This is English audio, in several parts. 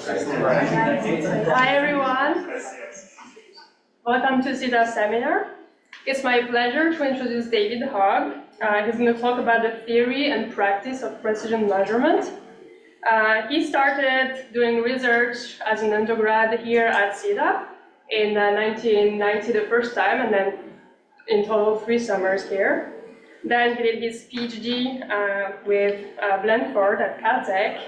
Hi everyone, welcome to CITA seminar. It's my pleasure to introduce David Hogg. He's going to talk about the theory and practice of precision measurement. He started doing research as an undergrad here at CITA in 1990 the first time, and then in total 3 summers here. Then he did his PhD with Blanford at Caltech.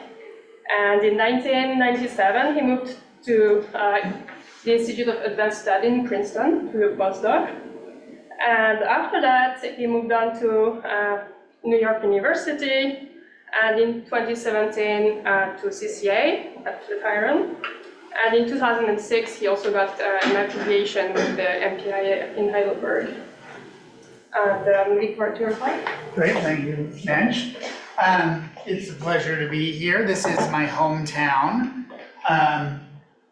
And in 1997, he moved to the Institute of Advanced Study in Princeton to do a postdoc. And after that, he moved on to New York University, and in 2017 to CCA at Flatiron. And in 2006, he also got an affiliation with the MPI in Heidelberg. And I'm looking forward to your talk. Great, thank you, Benj. It's a pleasure to be here. This is my hometown, and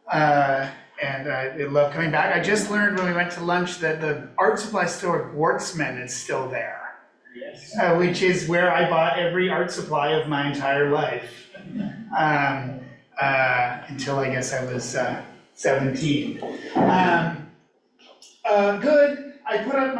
I love coming back. I just learned when we went to lunch that the art supply store Wartzman is still there, yes. Which is where I bought every art supply of my entire life, until I guess I was 17. Good. I put up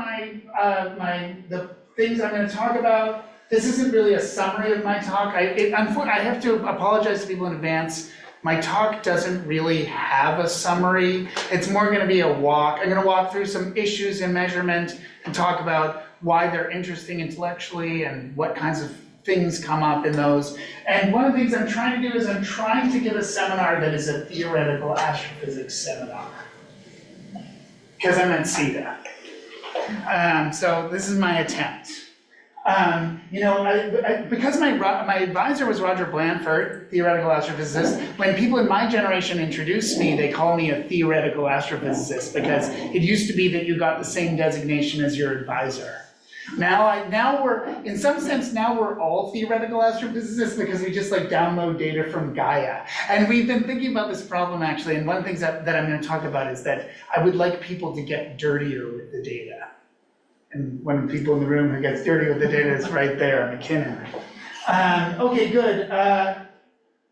the things I'm going to talk about. This isn't really a summary of my talk. I have to apologize to people in advance. My talk doesn't really have a summary. It's more going to be a walk. I'm going to walk through some issues in measurement and talk about why they're interesting intellectually and what kinds of things come up in those. And one of the things I'm trying to do is I'm trying to give a seminar that is a theoretical astrophysics seminar, because I'm at CITA. So this is my attempt. Because my advisor was Roger Blanford, theoretical astrophysicist, when people in my generation introduced me, they call me a theoretical astrophysicist because it used to be that you got the same designation as your advisor. Now we're, in some sense, we're all theoretical astrophysicists because we just like download data from Gaia. And we've been thinking about this problem actually, and one of the things that I'm going to talk about is that I would like people to get dirtier with the data. And one of the people in the room who gets dirty with the data is right there, McKinnon. Okay, good.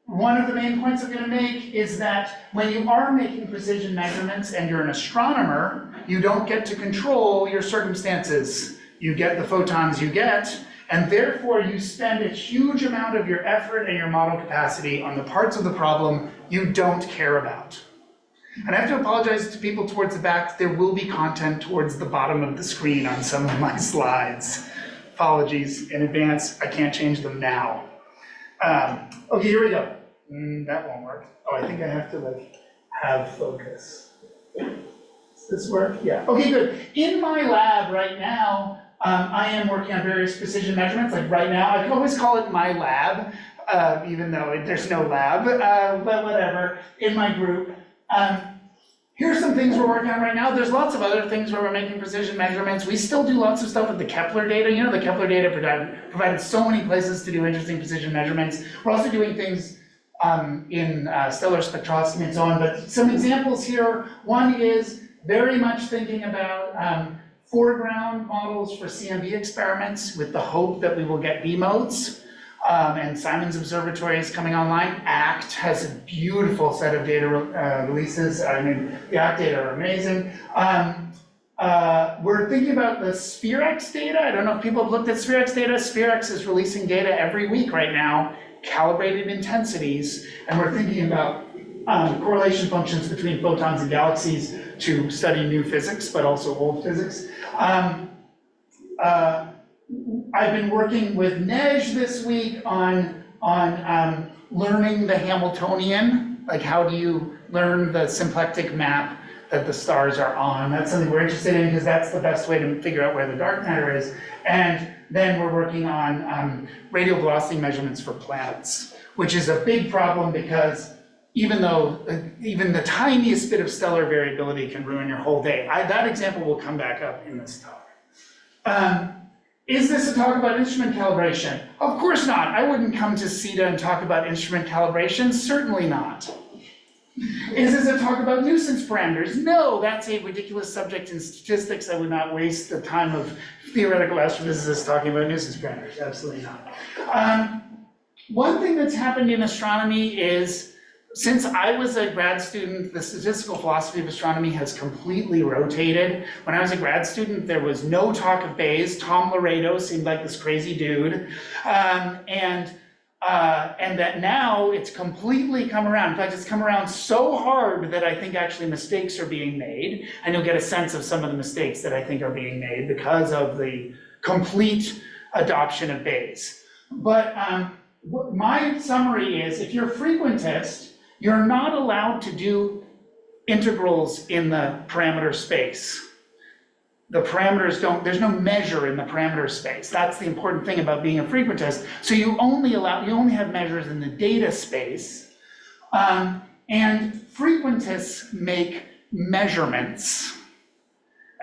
One of the main points I'm going to make is that when you are making precision measurements and you're an astronomer, you don't get to control your circumstances. You get the photons you get, and therefore you spend a huge amount of your effort and your model capacity on the parts of the problem you don't care about. And I have to apologize to people towards the back. There will be content towards the bottom of the screen on some of my slides. Apologies in advance. I can't change them now. Okay, here we go. That won't work. Oh, I think I have to have focus. Does this work? Yeah. Okay, good. In my lab right now, I am working on various precision measurements. Like right now, I can always call it my lab, even though there's no lab, but whatever, in my group. Here's some things we're working on right now. There's lots of other things where we're making precision measurements. We still do lots of stuff with the Kepler data. You know, the Kepler data provided so many places to do interesting precision measurements. We're also doing things in stellar spectroscopy and so on. But some examples here. One is very much thinking about foreground models for CMB experiments with the hope that we will get B modes. And Simon's Observatory is coming online. ACT has a beautiful set of data releases. I mean, the ACT data are amazing. We're thinking about the SphereX data. I don't know if people have looked at SphereX data. SphereX is releasing data every week right now, calibrated intensities, and we're thinking about correlation functions between photons and galaxies to study new physics, but also old physics. I've been working with Nej this week on learning the Hamiltonian, like how do you learn the symplectic map that the stars are on. That's something we're interested in because that's the best way to figure out where the dark matter is. And then we're working on radial velocity measurements for planets, which is a big problem because even the tiniest bit of stellar variability can ruin your whole day. That example will come back up in this talk. Is this a talk about instrument calibration? Of course not. I wouldn't come to CITA and talk about instrument calibration. Certainly not. Is this a talk about nuisance parameters? No, that's a ridiculous subject in statistics. I would not waste the time of theoretical astrophysicists talking about nuisance parameters. Absolutely not. One thing that's happened in astronomy is since I was a grad student, the statistical philosophy of astronomy has completely rotated. When I was a grad student, there was no talk of Bayes. Tom Laredo seemed like this crazy dude. And that now it's completely come around. In fact, it's come around so hard that I think actually mistakes are being made. And you'll get a sense of some of the mistakes that I think are being made because of the complete adoption of Bayes. But my summary is, if you're a frequentist, you're not allowed to do integrals in the parameter space. The parameters there's no measure in the parameter space. That's the important thing about being a frequentist. So you only have measures in the data space. And frequentists make measurements.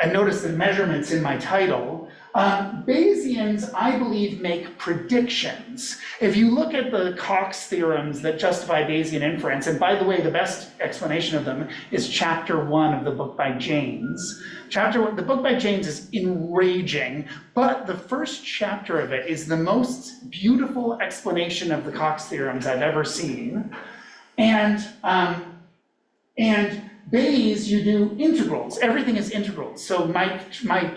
And notice the measurements in my title. Bayesians, I believe, make predictions. If you look at the Cox theorems that justify Bayesian inference, and by the way, the best explanation of them is chapter 1 of the book by Janes. The book by Janes is enraging, but the first chapter of it is the most beautiful explanation of the Cox theorems I've ever seen. And Bayes, you do integrals. Everything is integrals. So my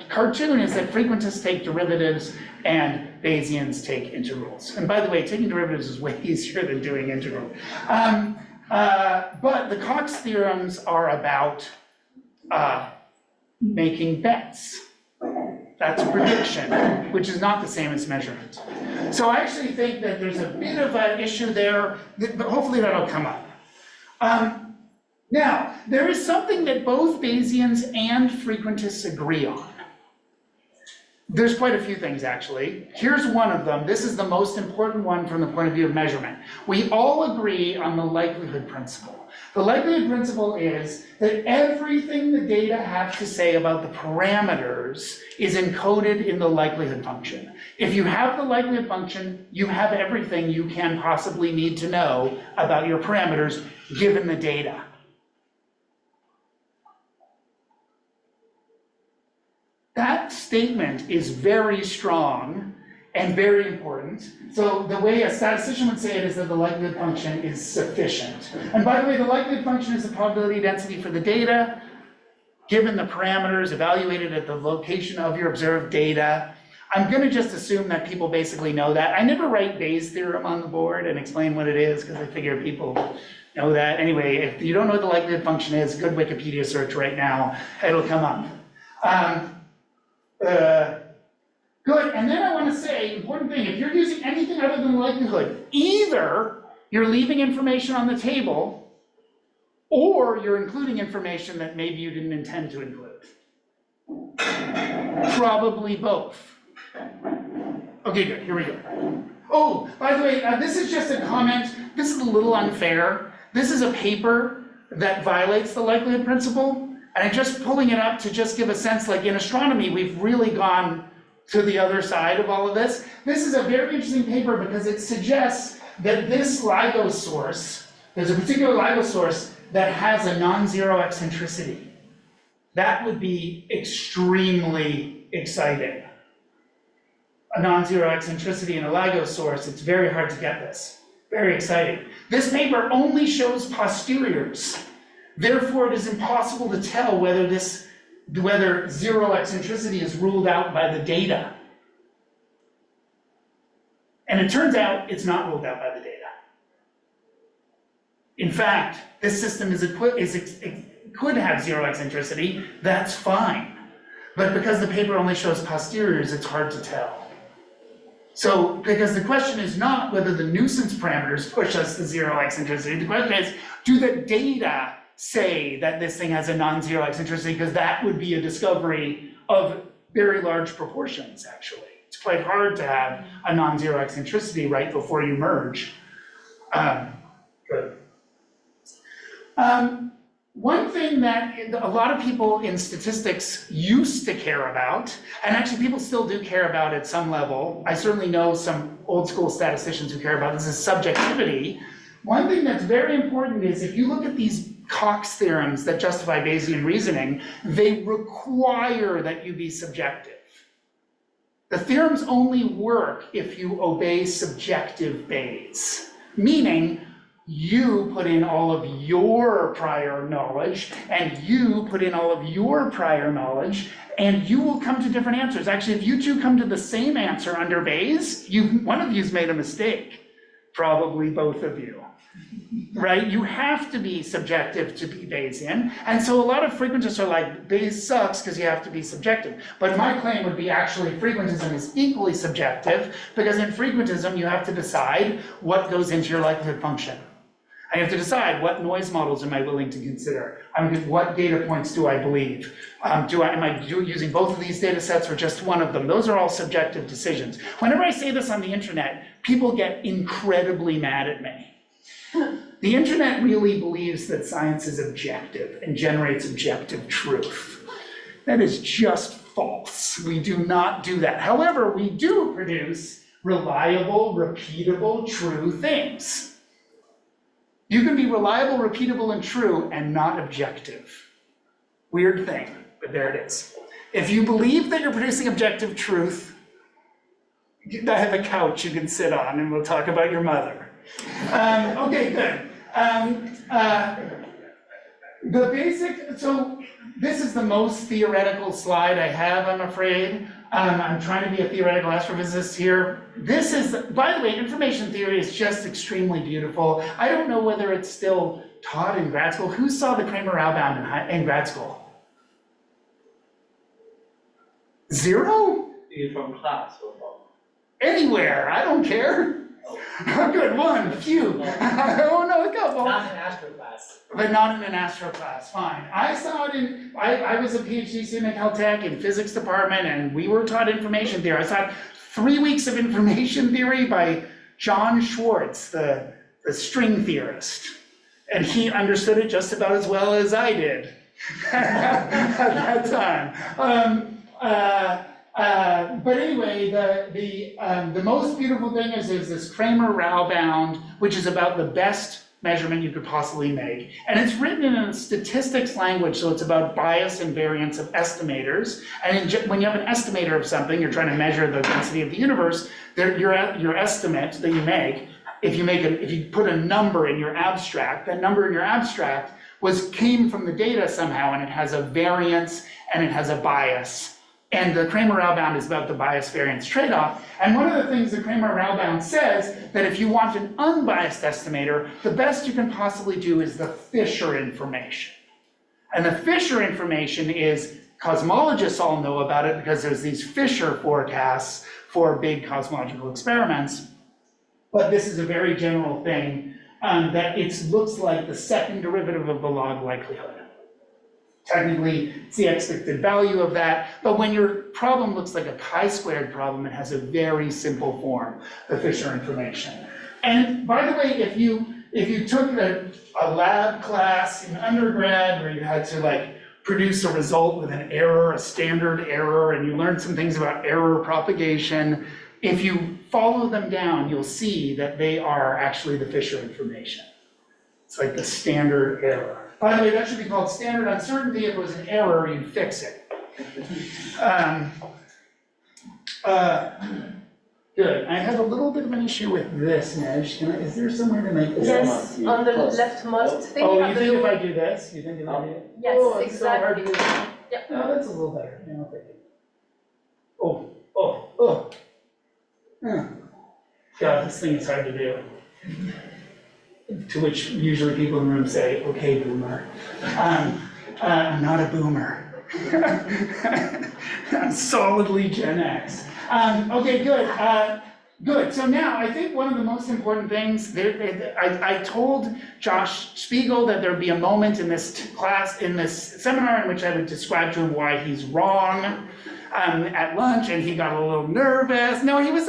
cartoon is that frequentists take derivatives and Bayesians take integrals. And by the way, taking derivatives is way easier than doing integral. But the Cox theorems are about making bets. That's a prediction, which is not the same as measurement. So I actually think that there's a bit of an issue there, but hopefully that'll come up. Now, there is something that both Bayesians and frequentists agree on. There's quite a few things, actually. Here's one of them. This is the most important one from the point of view of measurement. We all agree on the likelihood principle. The likelihood principle is that everything the data have to say about the parameters is encoded in the likelihood function. If you have the likelihood function, you have everything you can possibly need to know about your parameters given the data. That statement is very strong and very important. So the way a statistician would say it is that the likelihood function is sufficient. And by the way, the likelihood function is the probability density for the data, given the parameters evaluated at the location of your observed data. I'm going to just assume that people basically know that. I never write Bayes' theorem on the board and explain what it is because I figure people know that. Anyway, if you don't know what the likelihood function is, good Wikipedia search right now, it'll come up. Good, and then I want to say, important thing, if you're using anything other than likelihood, either you're leaving information on the table, or you're including information that maybe you didn't intend to include. Probably both. Okay, good, here we go. Oh, by the way, this is just a comment. This is a little unfair. This is a paper that violates the likelihood principle. And I'm just pulling it up to just give a sense, like in astronomy, we've really gone to the other side of all of this. This is a very interesting paper because it suggests that this LIGO source, there's a particular LIGO source that has a non-zero eccentricity. That would be extremely exciting. A non-zero eccentricity in a LIGO source, it's very hard to get this. Very exciting. This paper only shows posteriors. Therefore, it is impossible to tell whether zero eccentricity is ruled out by the data. And it turns out it's not ruled out by the data. In fact, this system could have zero eccentricity, that's fine. But because the paper only shows posteriors, it's hard to tell. So, because the question is not whether the nuisance parameters push us to zero eccentricity, the question is, do the data say that this thing has a non-zero eccentricity, because that would be a discovery of very large proportions, actually. It's quite hard to have a non-zero eccentricity right before you merge. Good. One thing that a lot of people in statistics used to care about, and actually people still do care about at some level, I certainly know some old school statisticians who care about this, is subjectivity. One thing that's very important is if you look at these Cox theorems that justify Bayesian reasoning, they require that you be subjective. The theorems only work if you obey subjective Bayes, meaning you put in all of your prior knowledge, and you put in all of your prior knowledge, and you will come to different answers. Actually, if you two come to the same answer under Bayes, one of you's made a mistake. Probably both of you, right? You have to be subjective to be Bayesian. And so a lot of frequentists are like, Bayes sucks because you have to be subjective. But my claim would be actually frequentism is equally subjective, because in frequentism you have to decide what goes into your likelihood function. I have to decide what noise models am I willing to consider. What data points do I believe? Am I using both of these data sets or just one of them? Those are all subjective decisions. Whenever I say this on the internet, people get incredibly mad at me. The internet really believes that science is objective and generates objective truth. That is just false. We do not do that. However, we do produce reliable, repeatable, true things. You can be reliable, repeatable, and true, and not objective. Weird thing, but there it is. If you believe that you're producing objective truth, I have a couch you can sit on, and we'll talk about your mother. Okay, good. So this is the most theoretical slide I have, I'm afraid. I'm trying to be a theoretical astrophysicist here. This is, by the way, information theory is just extremely beautiful. I don't know whether it's still taught in grad school. Who saw the Kramer-Raubaum in grad school? Zero? You from class or from? Anywhere, I don't care. Good, one, few. Oh no, a couple. Not in astro class. But not in an astro class, fine. I saw it in, I was a PhD student at Caltech in physics department, and we were taught information theory. I taught 3 weeks of information theory by John Schwartz, the string theorist. And he understood it just about as well as I did at that time. But anyway, the most beautiful thing is this Kramer-Raubaum, which is about the best measurement you could possibly make. And it's written in a statistics language, so it's about bias and variance of estimators. And when you have an estimator of something, you're trying to measure the density of the universe, your estimate that you make, if you put a number in your abstract, that number in your abstract came from the data somehow, and it has a variance and it has a bias. And the Kramer-Raubaum is about the bias-variance trade-off. And one of the things the Kramer-Raubaum says, that if you want an unbiased estimator, the best you can possibly do is the Fisher information. And the Fisher information is, cosmologists all know about it because there's these Fisher forecasts for big cosmological experiments. But this is a very general thing, that it looks like the second derivative of the log likelihood. Technically, it's the expected value of that, but when your problem looks like a chi-squared problem, it has a very simple form, the Fisher information. And by the way, if you took a lab class in undergrad where you had to produce a result with an error, a standard error, and you learned some things about error propagation, if you follow them down, you'll see that they are actually the Fisher information. It's like the standard error. By the way, that should be called standard uncertainty. If it was an error, you'd fix it. Good. I have a little bit of an issue with this,Nej. Is there somewhere to make this? Yes, on the leftmost thing. Oh, you think if I do this? You think if I do it? Yes, oh, it's exactly. So hard to do that. Yep. No, that's a little better. Yeah, I'll take it. Oh. God, this thing is hard to do. To which usually people in the room say, okay, boomer. I'm not a boomer. I'm solidly Gen X. Okay, good. Good. So now I think one of the most important things, I told Josh Spiegel that there'd be a moment in this class, in this seminar, in which I would describe to him why he's wrong at lunch, and he got a little nervous. No, he was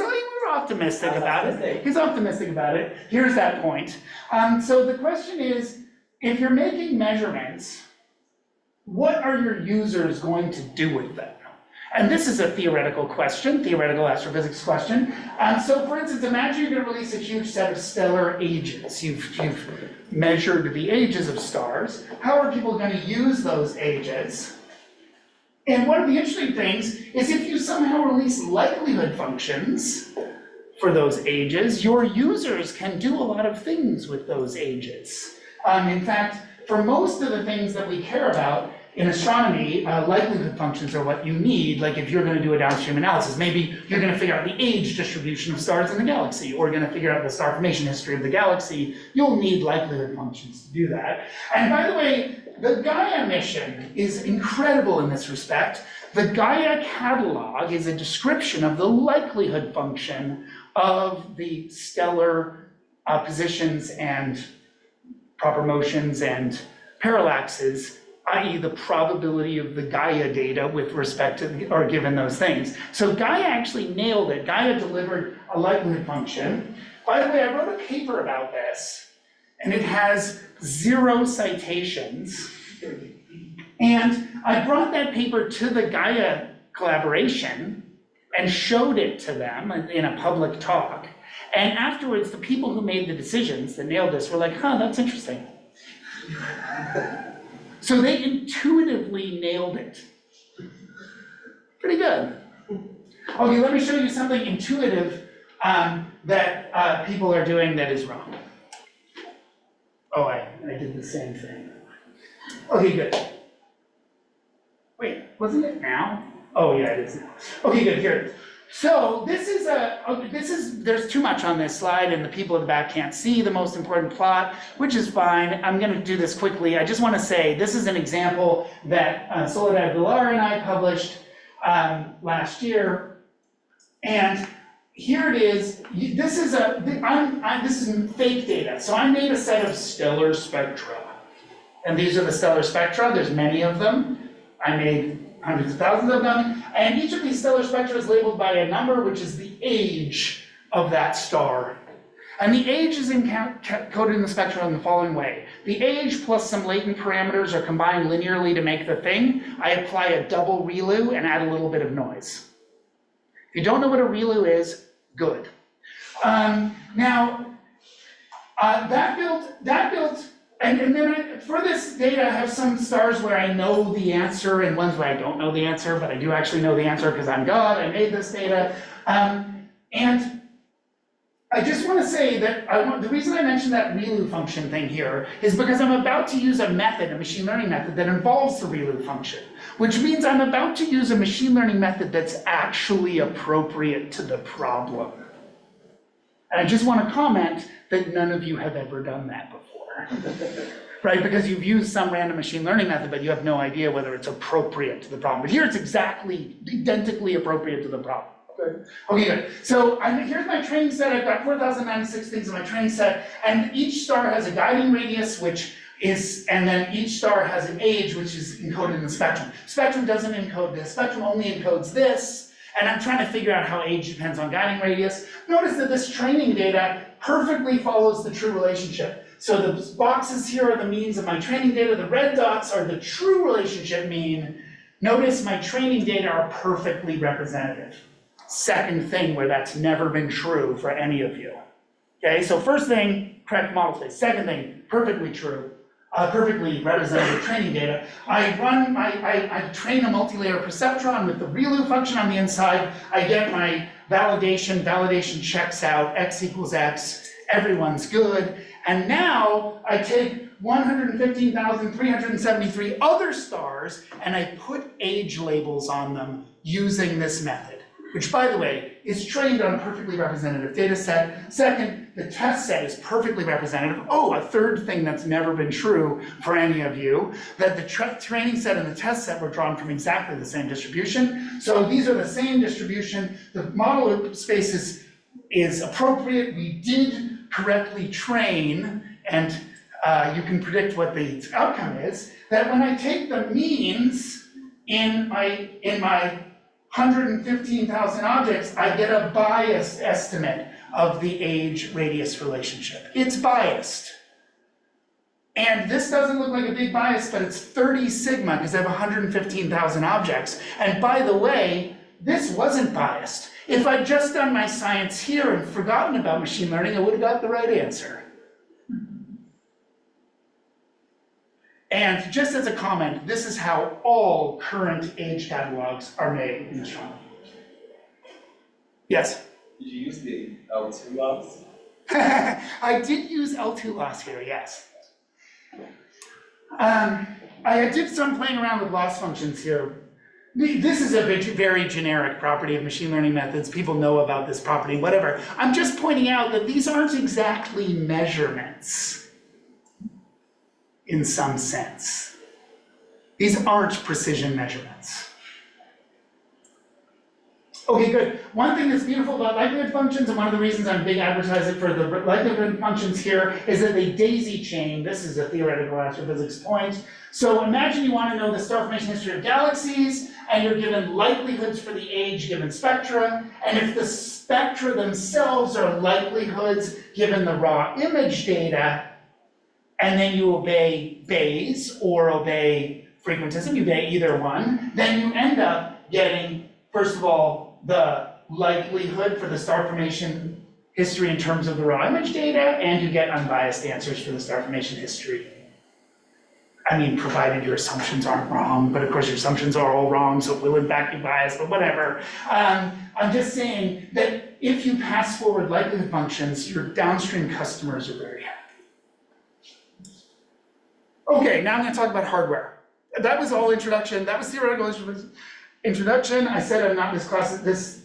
optimistic about it. He's optimistic about it. Here's that point. So the question is, if you're making measurements, what are your users going to do with them? And this is a theoretical question, theoretical astrophysics question. So for instance, imagine you're going to release a huge set of stellar ages. You've measured the ages of stars. How are people going to use those ages? And one of the interesting things is if you somehow release likelihood functions for those ages. Your users can do a lot of things with those ages. In fact, for most of the things that we care about in astronomy, likelihood functions are what you need. Like if you're going to do a downstream analysis, maybe you're going to figure out the age distribution of stars in the galaxy, or going to figure out the star formation history of the galaxy. You'll need likelihood functions to do that. And by the way, the Gaia mission is incredible in this respect. The Gaia catalog is a description of the likelihood function of the stellar positions and proper motions and parallaxes, i.e. the probability of the Gaia data with respect to, or given those things. So Gaia actually nailed it. Gaia delivered a likelihood function. By the way, I wrote a paper about this, and it has 0 citations. And I brought that paper to the Gaia collaboration and showed it to them in a public talk. And afterwards, the people who made the decisions that nailed this were like, huh, that's interesting. So they intuitively nailed it. Pretty good. Okay, let me show you something intuitive that people are doing that is wrong. Oh, I did the same thing. Okay, good. Wait, wasn't it now? Oh yeah, it is now. Okay, good, here it is. So this is, there's too much on this slide and the people at the back can't see the most important plot, which is fine. I'm gonna do this quickly. I just wanna say, this is an example that Soledad Villar and I published last year. And here it is. This is this is fake data. So I made a set of stellar spectra. And these are the stellar spectra. There's many of them. I made hundreds of thousands of them. And each of these stellar spectra is labeled by a number, which is the age of that star. And the age is encoded in the spectrum in the following way. The age plus some latent parameters are combined linearly to make the thing. I apply a double ReLU and add a little bit of noise. If you don't know what a ReLU is, good. That built, and then for this data, I have some stars where I know the answer and ones where I don't know the answer, but I do actually know the answer because I'm God, I made this data. And I just want to say that the reason I mentioned that ReLU function thing here is because I'm about to use a method, a machine learning method that involves the ReLU function, which means I'm about to use a machine learning method that's actually appropriate to the problem. And I just want to comment that none of you have ever done that before, right? Because you've used some random machine learning method, but you have no idea whether it's appropriate to the problem. But here it's identically appropriate to the problem. Good. Okay, good. So here's my training set. I've got 4,096 things in my training set, and each star has a guiding radius, and then each star has an age, which is encoded in the spectrum. Spectrum doesn't encode this. Spectrum only encodes this, and I'm trying to figure out how age depends on guiding radius. Notice that this training data perfectly follows the true relationship. So the boxes here are the means of my training data. The red dots are the true relationship mean. Notice my training data are perfectly representative. Second thing where that's never been true for any of you. Okay, so first thing, correct model space. Second thing, perfectly true, perfectly representative training data. I train a multi-layer perceptron with the ReLU function on the inside. I get my validation checks out, x equals x, everyone's good. And now I take 115,373 other stars and I put age labels on them using this method, which, by the way, is trained on a perfectly representative data set. Second, the test set is perfectly representative. Oh, a third thing that's never been true for any of you, that the training set and the test set were drawn from exactly the same distribution. So these are the same distribution. The model space is appropriate. We did correctly train, and you can predict what the outcome is, that when I take the means in my 115,000 objects, I get a biased estimate of the age radius relationship. It's biased. And this doesn't look like a big bias, but it's 30 sigma because I have 115,000 objects. And by the way, this wasn't biased. If I'd just done my science here and forgotten about machine learning, I would have got the right answer. And just as a comment, this is how all current age catalogs are made in astronomy. Yes? Did you use the L2 loss? I did use L2 loss here, yes. I did some playing around with loss functions here. This is a very generic property of machine learning methods. People know about this property, whatever. I'm just pointing out that these aren't exactly measurements in some sense. These aren't precision measurements. Okay, good. One thing that's beautiful about likelihood functions, and one of the reasons I'm a big advertiser for the likelihood functions here, is that they daisy chain. This is a theoretical astrophysics point. So imagine you want to know the star formation history of galaxies, and you're given likelihoods for the age given spectra, and if the spectra themselves are likelihoods given the raw image data, and then you obey Bayes or obey frequentism, you obey either one, then you end up getting, first of all, the likelihood for the star formation history in terms of the raw image data, and you get unbiased answers for the star formation history. I mean, provided your assumptions aren't wrong, but of course your assumptions are all wrong, so it will in fact be biased, but whatever. I'm just saying that if you pass forward likelihood functions, your downstream customers are very happy. Okay, now I'm going to talk about hardware. That was all introduction. That was theoretical introduction. I said I'm not this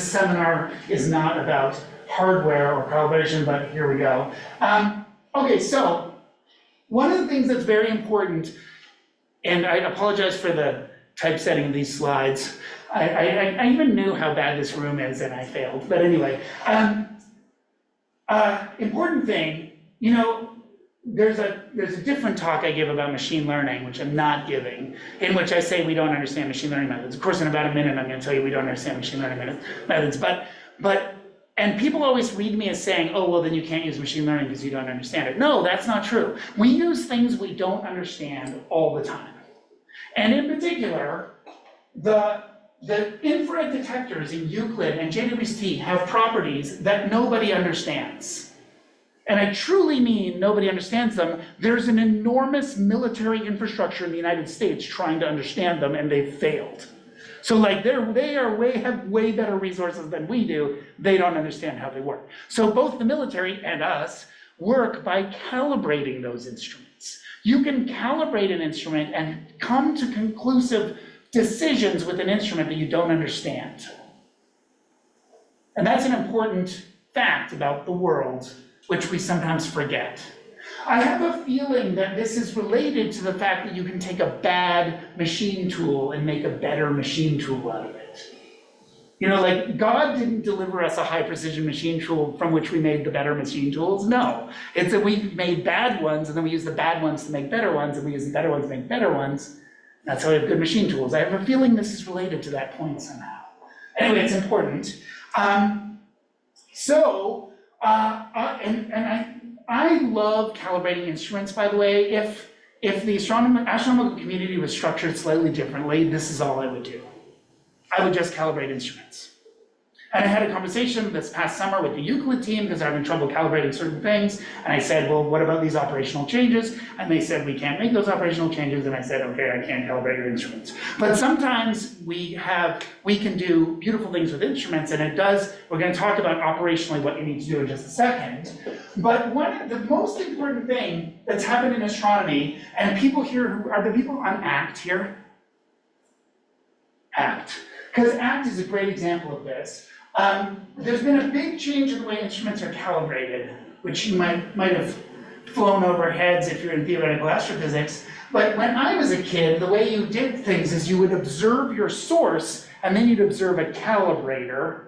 seminar is not about hardware or calibration, but here we go. Okay, so one of the things that's very important, and I apologize for the typesetting of these slides. I even knew how bad this room is and I failed, but anyway. Important thing, you know, there's a different talk I give about machine learning, which I'm not giving, in which I say we don't understand machine learning methods. Of course, in about a minute, I'm going to tell you we don't understand machine learning methods. And people always read me as saying, oh, well, then you can't use machine learning because you don't understand it. No, that's not true. We use things we don't understand all the time. And in particular, the infrared detectors in Euclid and JWST have properties that nobody understands. And I truly mean nobody understands them. There's an enormous military infrastructure in the United States trying to understand them, and they've failed. So like they have way better resources than we do. They don't understand how they work. So both the military and us work by calibrating those instruments. You can calibrate an instrument and come to conclusive decisions with an instrument that you don't understand. And that's an important fact about the world, which we sometimes forget. I have a feeling that this is related to the fact that you can take a bad machine tool and make a better machine tool out of it. You know, like God didn't deliver us a high precision machine tool from which we made the better machine tools. No, it's that we made bad ones and then we use the bad ones to make better ones and we use the better ones to make better ones. That's how we have good machine tools. I have a feeling this is related to that point somehow. Anyway, it's important. I love calibrating instruments, by the way. If the astronomical community was structured slightly differently, this is all I would do. I would just calibrate instruments. And I had a conversation this past summer with the Euclid team because I'm having trouble calibrating certain things. And I said, well, what about these operational changes? And they said, we can't make those operational changes. And I said, okay, I can't calibrate your instruments. But sometimes we can do beautiful things with instruments, and we're going to talk about operationally what you need to do in just a second. But the most important thing that's happened in astronomy, and people here, are the people on ACT here? ACT. Because ACT is a great example of this. There's been a big change in the way instruments are calibrated, which you might have flown over heads if you're in theoretical astrophysics. But when I was a kid, the way you did things is you would observe your source, and then you'd observe a calibrator.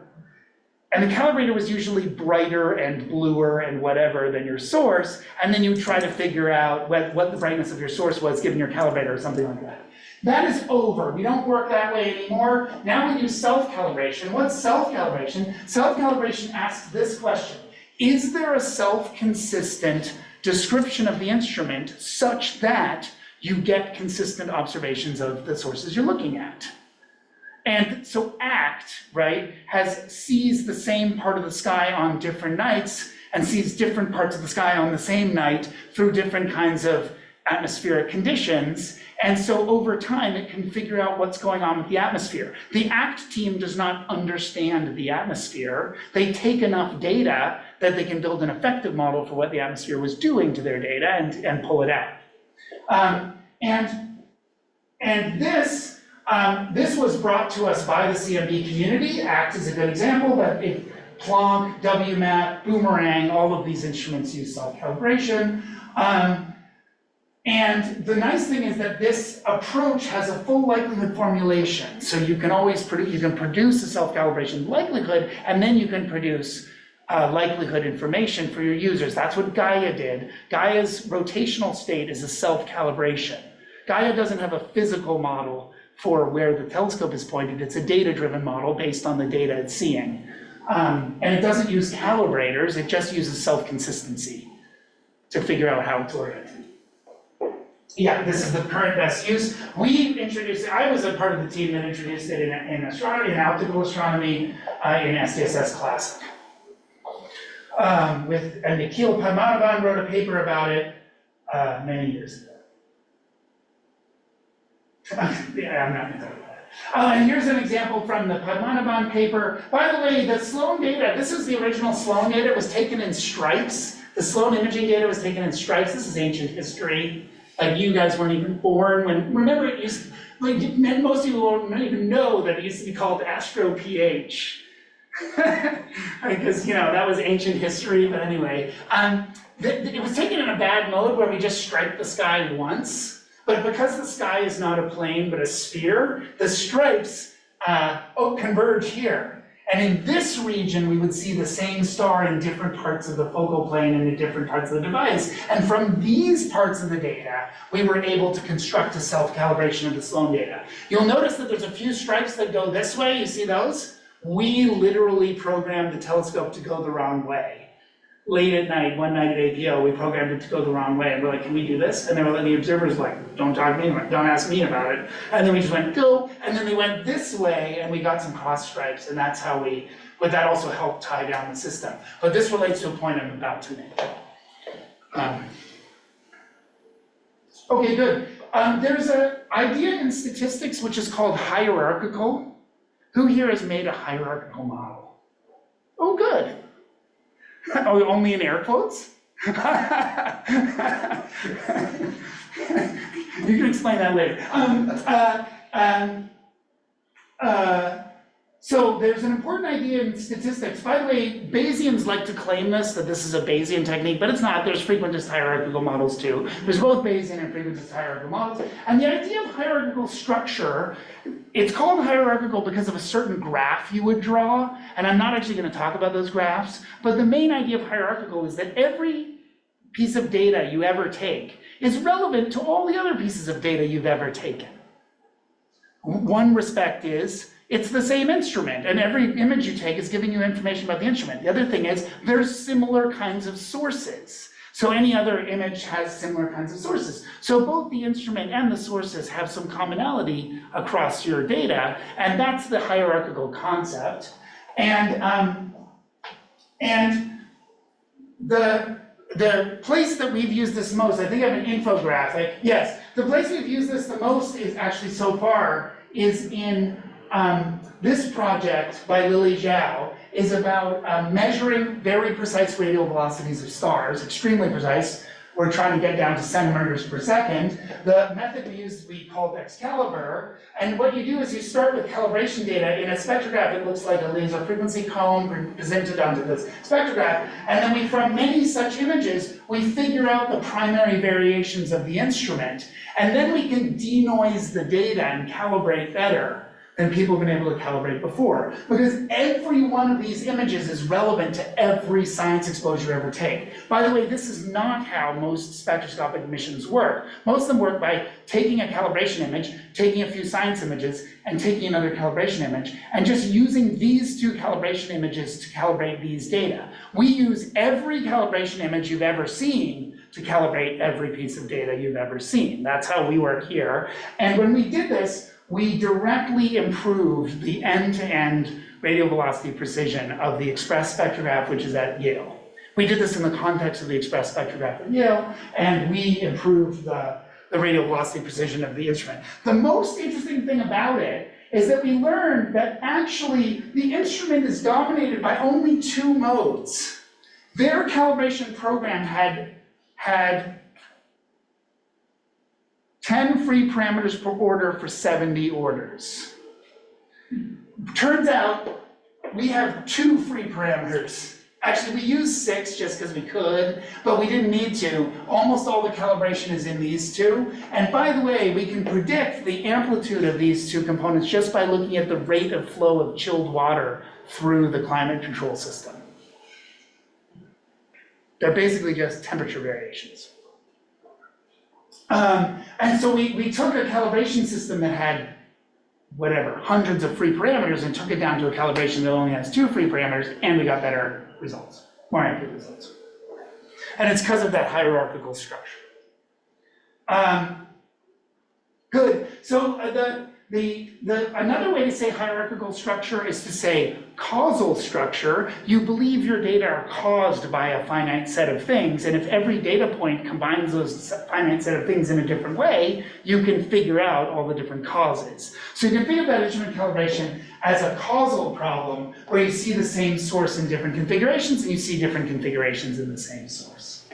And the calibrator was usually brighter and bluer and whatever than your source, and then you try to figure out what the brightness of your source was given your calibrator or something like that. That is over. We don't work that way anymore. Now we use self-calibration. What's self-calibration? Self-calibration asks this question: is there a self-consistent description of the instrument such that you get consistent observations of the sources you're looking at? And so ACT, right, sees the same part of the sky on different nights and sees different parts of the sky on the same night through different kinds of atmospheric conditions, and so over time it can figure out what's going on with the atmosphere. The ACT team does not understand the atmosphere. They take enough data that they can build an effective model for what the atmosphere was doing to their data and pull it out. And this was brought to us by the CMB community. ACT is a good example, but Planck, WMAP, Boomerang, all of these instruments use self-calibration. And the nice thing is that this approach has a full likelihood formulation. So you can always produce a self-calibration likelihood, and then you can produce likelihood information for your users. That's what Gaia did. Gaia's rotational state is a self-calibration. Gaia doesn't have a physical model for where the telescope is pointed. It's a data-driven model based on the data it's seeing. And it doesn't use calibrators, it just uses self-consistency to figure out how it's oriented. Yeah, this is the current best use. We introduced it, I was a part of the team that introduced it in astronomy, in optical astronomy, in SDSS Classic. And Nikhil Padmanabhan wrote a paper about it many years ago. Yeah, I'm not going to talk about it. And here's an example from the Padmanabhan paper. By the way, the Sloan data, this is the original Sloan data. It was taken in stripes. The Sloan imaging data was taken in stripes. This is ancient history. Like, you guys weren't even born when, remember it used, like, most people won't even know that it used to be called Astro PH. Because, you know, that was ancient history, but anyway. It was taken in a bad mode where we just striped the sky once, but because the sky is not a plane but a sphere, the stripes converge here. And in this region, we would see the same star in different parts of the focal plane and in different parts of the device. And from these parts of the data, we were able to construct a self-calibration of the Sloan data. You'll notice that there's a few stripes that go this way. You see those? We literally programmed the telescope to go the wrong way. Late at night, one night at APO, we programmed it to go the wrong way. And we're like, can we do this? And the observers were like, don't talk to me, don't ask me about it. And then we just went, go. And then they went this way, and we got some cross stripes. And that's how but that also helped tie down the system. But this relates to a point I'm about to make. Okay, good. There's an idea in statistics which is called hierarchical. Who here has made a hierarchical model? Oh, good. Oh, only in air quotes? You can explain that later. So there's an important idea in statistics. By the way, Bayesians like to claim this, that this is a Bayesian technique, but it's not. There's frequentist hierarchical models too. There's both Bayesian and frequentist hierarchical models. And the idea of hierarchical structure, it's called hierarchical because of a certain graph you would draw, and I'm not actually going to talk about those graphs, but the main idea of hierarchical is that every piece of data you ever take is relevant to all the other pieces of data you've ever taken. One respect is, it's the same instrument, and every image you take is giving you information about the instrument. The other thing is, there's similar kinds of sources. So any other image has similar kinds of sources. So both the instrument and the sources have some commonality across your data, and that's the hierarchical concept. And the place that we've used this most, I think I have an infographic. Yes, the place we've used this the most is actually so far is in this project by Lily Zhao is about measuring very precise radial velocities of stars, extremely precise. We're trying to get down to centimeters per second. The method we used we called Excalibur, and what you do is you start with calibration data. In a spectrograph, it looks like a laser frequency cone presented onto this spectrograph, and then from many such images, we figure out the primary variations of the instrument, and then we can denoise the data and calibrate better than people have been able to calibrate before. Because every one of these images is relevant to every science exposure you ever take. By the way, this is not how most spectroscopic missions work. Most of them work by taking a calibration image, taking a few science images, and taking another calibration image, and just using these two calibration images to calibrate these data. We use every calibration image you've ever seen to calibrate every piece of data you've ever seen. That's how we work here. And when we did this, we directly improved the end-to-end radial velocity precision of the Express spectrograph, which is at Yale. We did this in the context of the express spectrograph at Yale, and we improved the radial velocity precision of the instrument. The most interesting thing about it is that we learned that actually the instrument is dominated by only 2 modes. Their calibration program had 10 free parameters per order for 70 orders. Turns out we have 2 free parameters. Actually, we used 6 just because we could, but we didn't need to. Almost all the calibration is in these 2. And by the way, we can predict the amplitude of these 2 components just by looking at the rate of flow of chilled water through the climate control system. They're basically just temperature variations. And so we took a calibration system that had whatever, hundreds of free parameters and took it down to a calibration that only has 2 free parameters, and we got better results, more accurate results. And it's because of that hierarchical structure. Good, so another way to say hierarchical structure is to say causal structure. You believe your data are caused by a finite set of things, and if every data point combines those finite set of things in a different way, you can figure out all the different causes. So you can think about instrument calibration as a causal problem where you see the same source in different configurations and you see different configurations in the same source.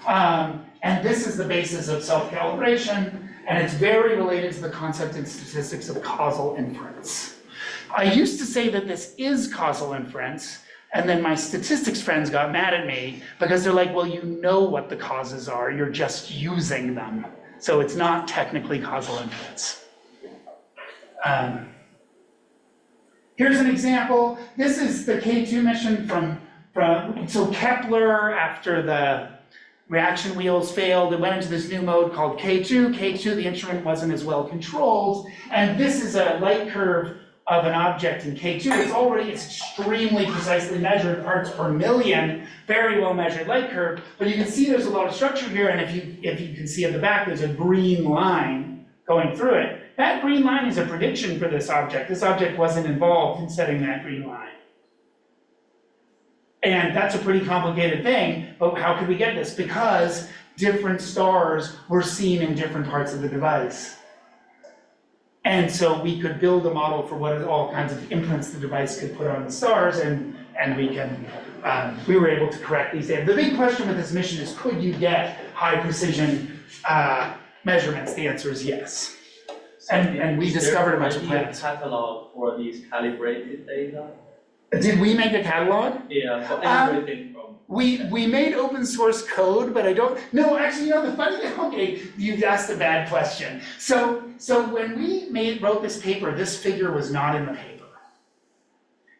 And this is the basis of self-calibration, and it's very related to the concept in statistics of causal inference. I used to say that this is causal inference, and then my statistics friends got mad at me because they're like, well, you know what the causes are, you're just using them. So it's not technically causal inference. Here's an example. This is the K2 mission so Kepler, after the reaction wheels failed, it went into this new mode called K2. K2, the instrument wasn't as well controlled, and this is a light curve of an object in K2. It's extremely precisely measured, parts per million, very well measured light curve, but you can see there's a lot of structure here, and if you can see at the back, there's a green line going through it. That green line is a prediction for this object. This object wasn't involved in setting that green line. And that's a pretty complicated thing, but how could we get this? Because different stars were seen in different parts of the device. And so we could build a model for what all kinds of imprints the device could put on the stars, and we were able to correct these data. The big question with this mission is, could you get high precision measurements? The answer is yes. And we discovered a bunch of planets. Is there a catalog for these calibrated data? Did we make a catalog? Yeah, for everything from... We made open source code, but I don't... No, actually, the funny thing, okay, you've asked a bad question. So when we wrote this paper, this figure was not in the paper.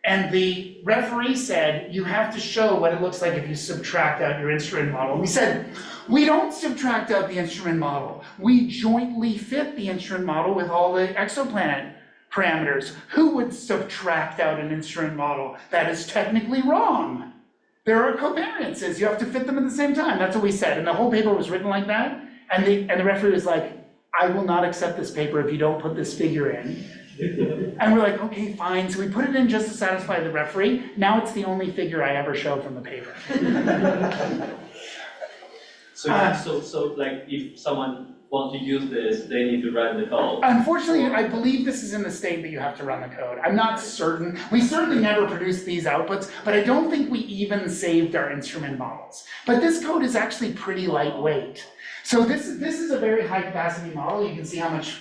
And the referee said, you have to show what it looks like if you subtract out your instrument model. We said, we don't subtract out the instrument model. We jointly fit the instrument model with all the exoplanet parameters. Who would subtract out an instrument model? That is technically wrong. There are covariances. You have to fit them at the same time. That's what we said. And the whole paper was written like that. And the referee was like, I will not accept this paper if you don't put this figure in. And we're like, okay, fine. So we put it in just to satisfy the referee. Now it's the only figure I ever show from the paper. So like if someone wants to use this, they need to run the code. Unfortunately, I believe this is in the state that you have to run the code. I'm not certain. We certainly never produced these outputs, but I don't think we even saved our instrument models. But this code is actually pretty lightweight. So this is a very high capacity model. You can see how much,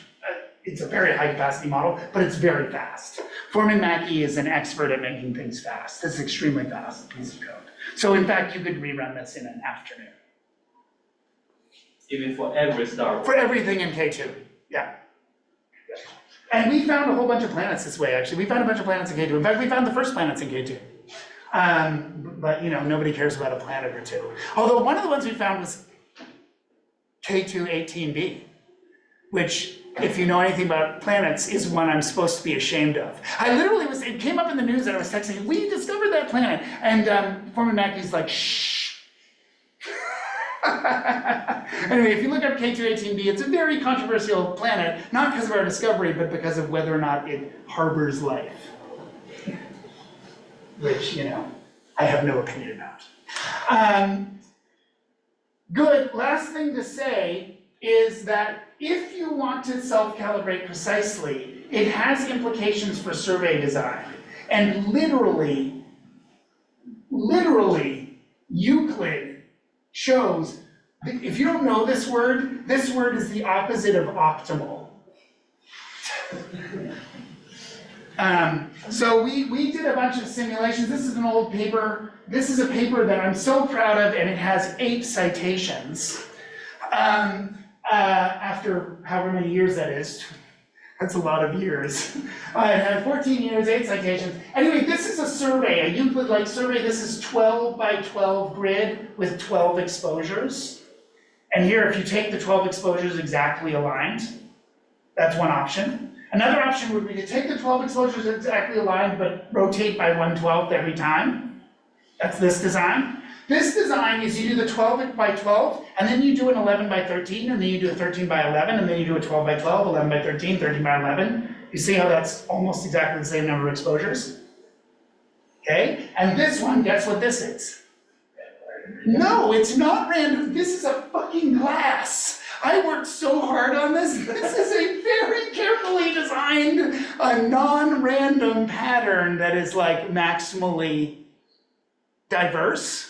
it's a very high capacity model, but it's very fast. Foreman Mackey is an expert at making things fast. This is extremely fast piece of code. So in fact, you could rerun this in an afternoon. Even for every star? For everything in K2, yeah. And we found a whole bunch of planets this way, actually. We found a bunch of planets in K2. In fact, we found the first planets in K2. But nobody cares about a planet or two. Although one of the ones we found was K2-18b, which, if you know anything about planets, is one I'm supposed to be ashamed of. I literally it came up in the news and I was texting, we discovered that planet. And Foreman Mackey's like, shh. Anyway, if you look up K2-18b, it's a very controversial planet, not because of our discovery, but because of whether or not it harbors life. Which, I have no opinion about. Good, last thing to say is that if you want to self-calibrate precisely, it has implications for survey design. And literally, Euclid shows, if you don't know this word is the opposite of optimal. So we did a bunch of simulations. This is an old paper. This is a paper that I'm so proud of, and it has 8 citations. After however many years that is. That's a lot of years. I had 14 years, 8 citations. Anyway, this is a survey, a Euclid-like survey. This is 12 by 12 grid with 12 exposures. And here, if you take the 12 exposures exactly aligned, that's one option. Another option would be to take the 12 exposures exactly aligned, but rotate by 1/12 every time. That's this design. This design is you do the 12 by 12, and then you do an 11 by 13, and then you do a 13 by 11, and then you do a 12 by 12, 11 by 13, 13 by 11. You see how that's almost exactly the same number of exposures? Okay, and this one, guess what this is? No, it's not random. This is a fucking glass. I worked so hard on this. This is a very carefully designed, non-random pattern that is like maximally diverse.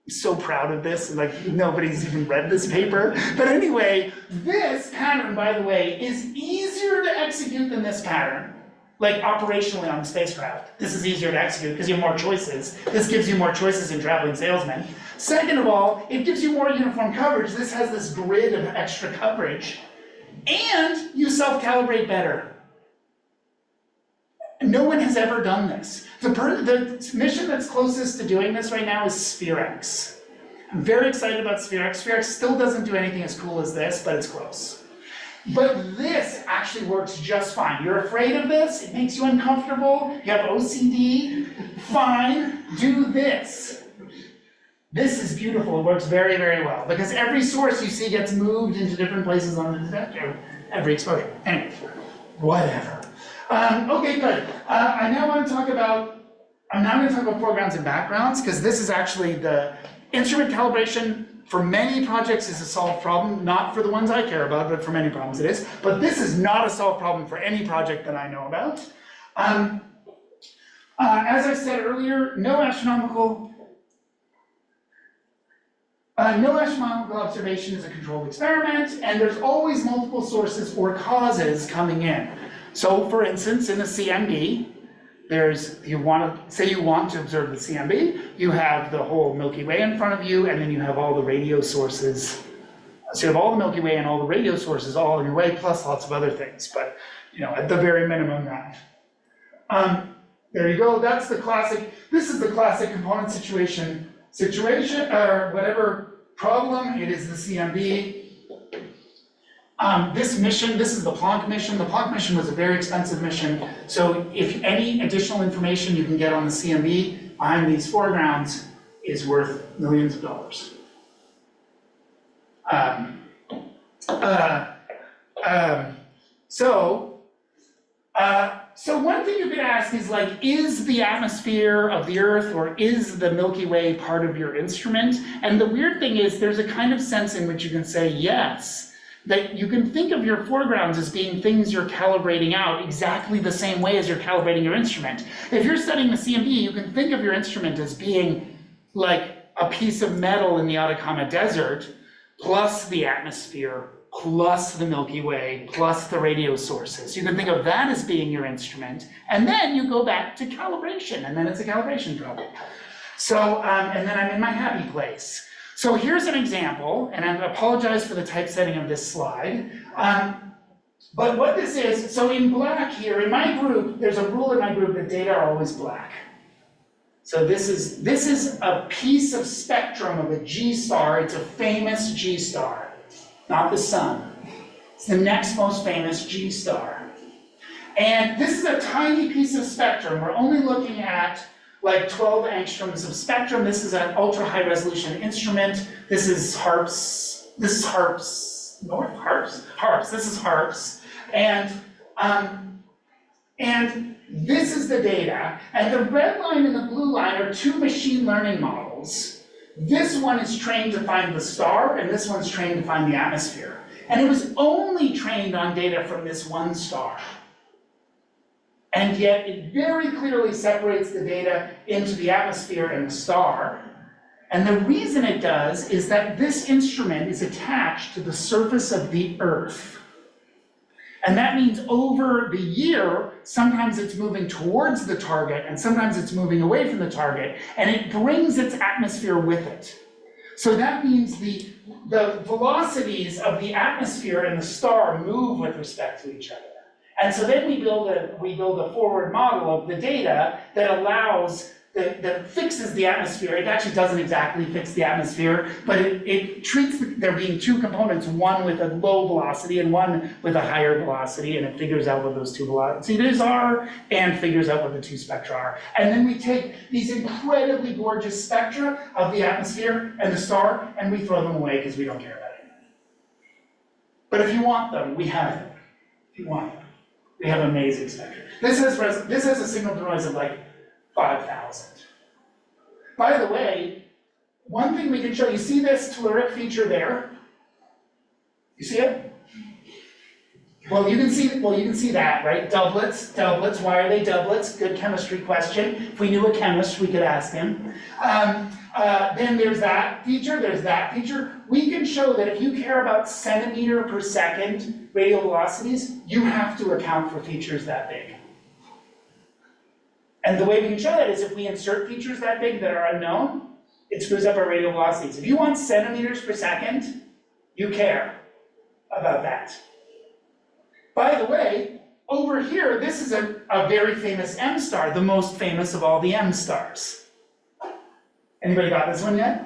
I'm so proud of this, like nobody's even read this paper. But anyway, this pattern, by the way, is easier to execute than this pattern. Like operationally on the spacecraft. This is easier to execute because you have more choices. This gives you more choices in traveling salesmen. Second of all, it gives you more uniform coverage. This has this grid of extra coverage. And you self-calibrate better. No one has ever done this. The mission that's closest to doing this right now is SphereX. I'm very excited about SphereX. SphereX still doesn't do anything as cool as this, but it's close. But this actually works just fine. You're afraid of this, it makes you uncomfortable, you have OCD, fine, do this. This is beautiful, it works very, very well, because every source you see gets moved into different places on the detector, every exposure. Anyway, whatever. Okay, good. I'm now going to talk about foregrounds and backgrounds, because this is actually the instrument calibration. For many projects is a solved problem, not for the ones I care about, but for many problems it is. But this is not a solved problem for any project that I know about. As I said earlier, no astronomical observation is a controlled experiment, and there's always multiple sources or causes coming in. So for instance, in a CMB, you want to observe the CMB, you have the whole Milky Way in front of you, and then you have all the radio sources. So you have all the Milky Way and all the radio sources all in your way, plus lots of other things, but at the very minimum that. There you go, this is the classic component situation, or whatever problem, it is the CMB. This is the Planck mission. The Planck mission was a very expensive mission. So if any additional information you can get on the CMB behind these foregrounds is worth millions of dollars. So one thing you could ask is is the atmosphere of the Earth or is the Milky Way part of your instrument? And the weird thing is there's a kind of sense in which you can say yes. That you can think of your foregrounds as being things you're calibrating out exactly the same way as you're calibrating your instrument. If you're studying the CMB, you can think of your instrument as being like a piece of metal in the Atacama Desert, plus the atmosphere, plus the Milky Way, plus the radio sources. You can think of that as being your instrument, and then you go back to calibration, and then it's a calibration problem. So, and then I'm in my happy place. So here's an example, and I apologize for the typesetting of this slide. But what this is, so in black here, in my group, there's a rule in my group that data are always black. So this is a piece of spectrum of a G star. It's a famous G star, not the sun. It's the next most famous G star. And this is a tiny piece of spectrum. We're only looking at like 12 angstroms of spectrum. This is an ultra high resolution instrument. This is HARPS. This is HARPS. North HARPS. HARPS. This is HARPS. And this is the data. And the red line and the blue line are 2 machine learning models. models, this one is trained to find the star, and this one's trained to find the atmosphere. And it was only trained on data from this one star. And yet it very clearly separates the data into the atmosphere and the star. And the reason it does is that this instrument is attached to the surface of the Earth. And that means over the year, sometimes it's moving towards the target and sometimes it's moving away from the target, and it brings its atmosphere with it. So that means the velocities of the atmosphere and the star move with respect to each other. And so then we build a forward model of the data that allows, that fixes the atmosphere. It actually doesn't exactly fix the atmosphere, but it treats there being two components, one with a low velocity and one with a higher velocity, and it figures out what those two velocities are and figures out what the two spectra are. And then we take these incredibly gorgeous spectra of the atmosphere and the star, and we throw them away because we don't care about it. But if you want them, we have them. If you want them. We have amazing spectra. This has a signal to noise of like 5,000. By the way, one thing we can show, you see this telluric feature there? You see it? Well, you can see that, right? Doublets, why are they doublets? Good chemistry question. If we knew a chemist, we could ask him. Then there's that feature, We can show that if you care about centimeter per second radial velocities, you have to account for features that big. And the way we can show that is if we insert features that big that are unknown, it screws up our radial velocities. If you want centimeters per second, you care about that. By the way, over here, this is a very famous M star, the most famous of all the M stars. Anybody got this one yet?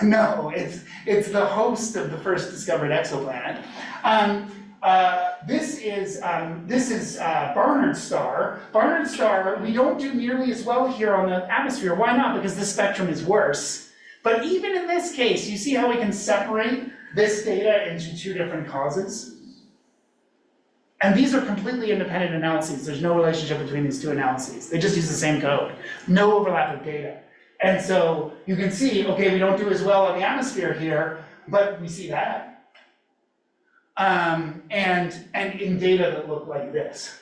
No, it's the host of the first discovered exoplanet. This is Barnard's star. Barnard's star, we don't do nearly as well here on the atmosphere. Why not? Because the spectrum is worse. But even in this case, you see how we can separate this data into two different causes? And these are completely independent analyses. There's no relationship between these two analyses. They just use the same code. No overlap of data. And so you can see, okay, we don't do as well on the atmosphere here, but we see that. And in data that look like this.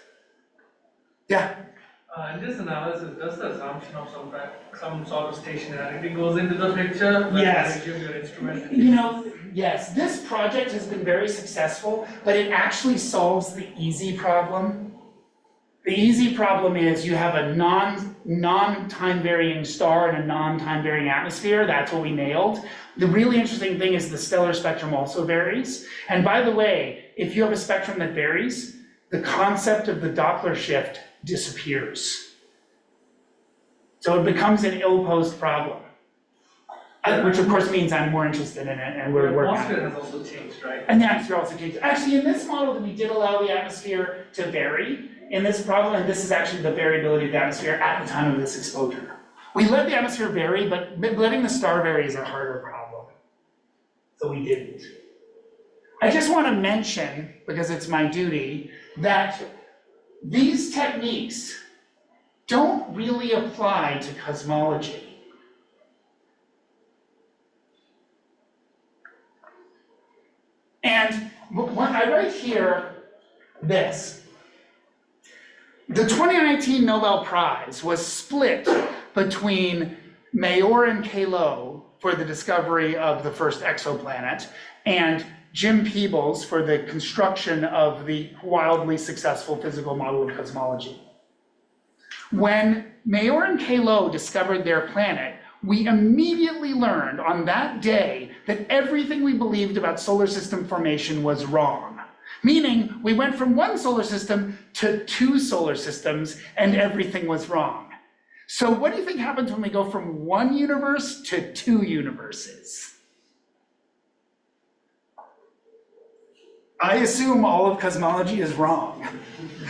Yeah? In this analysis, does the assumption of some sort of stationarity goes into the picture? Yes. Your instrument? Yes, this project has been very successful, but it actually solves the easy problem. The easy problem is you have a non-time varying star and a non-time varying atmosphere. That's what we nailed. The really interesting thing is the stellar spectrum also varies. And by the way, if you have a spectrum that varies, the concept of the Doppler shift disappears. So it becomes an ill-posed problem. Which of course means I'm more interested in it, and we're working on it. The atmosphere has also changed, right? And the atmosphere also changed. Actually, in this model, we did allow the atmosphere to vary in this problem, and this is actually the variability of the atmosphere at the time of this exposure. We let the atmosphere vary, but letting the star vary is a harder problem. So we didn't. I just want to mention, because it's my duty, that these techniques don't really apply to cosmology. And when I write here this, the 2019 Nobel Prize was split between Mayor and Kalo for the discovery of the first exoplanet and Jim Peebles for the construction of the wildly successful physical model of cosmology. When Mayor and Kalo discovered their planet, we immediately learned on that day that everything we believed about solar system formation was wrong. Meaning, we went from one solar system to two solar systems and everything was wrong. So what do you think happens when we go from one universe to two universes? I assume all of cosmology is wrong.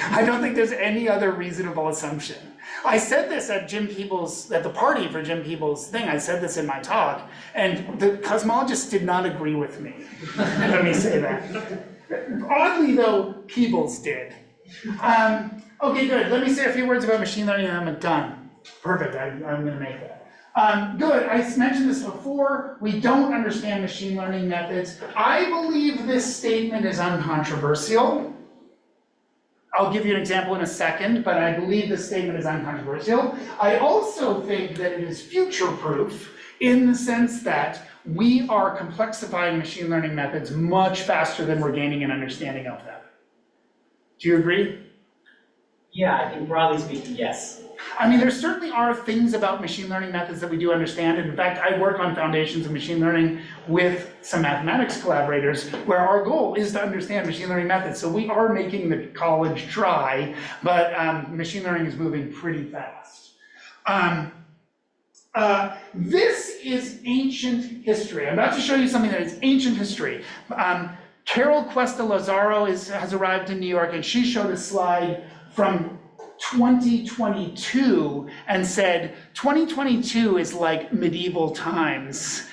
I don't think there's any other reasonable assumption. I said this at the party for Jim Peebles' thing, I said this in my talk, and the cosmologists did not agree with me. Let me say that. Oddly though, Peebles did. Okay, good. Let me say a few words about machine learning and then I'm done. Perfect, I'm gonna make that. Good, I mentioned this before, we don't understand machine learning methods. I believe this statement is uncontroversial. I'll give you an example in a second, but I believe this statement is uncontroversial. I also think that it is future-proof in the sense that we are complexifying machine learning methods much faster than we're gaining an understanding of them. Do you agree? Yeah, I think broadly speaking, yes. I mean, there certainly are things about machine learning methods that we do understand. And in fact, I work on foundations of machine learning with some mathematics collaborators where our goal is to understand machine learning methods. So we are making the college try, but machine learning is moving pretty fast. This is ancient history. I'm about to show you something that is ancient history. Carol Cuesta Lazaro has arrived in New York, and she showed a slide from 2022 and said 2022 is like medieval times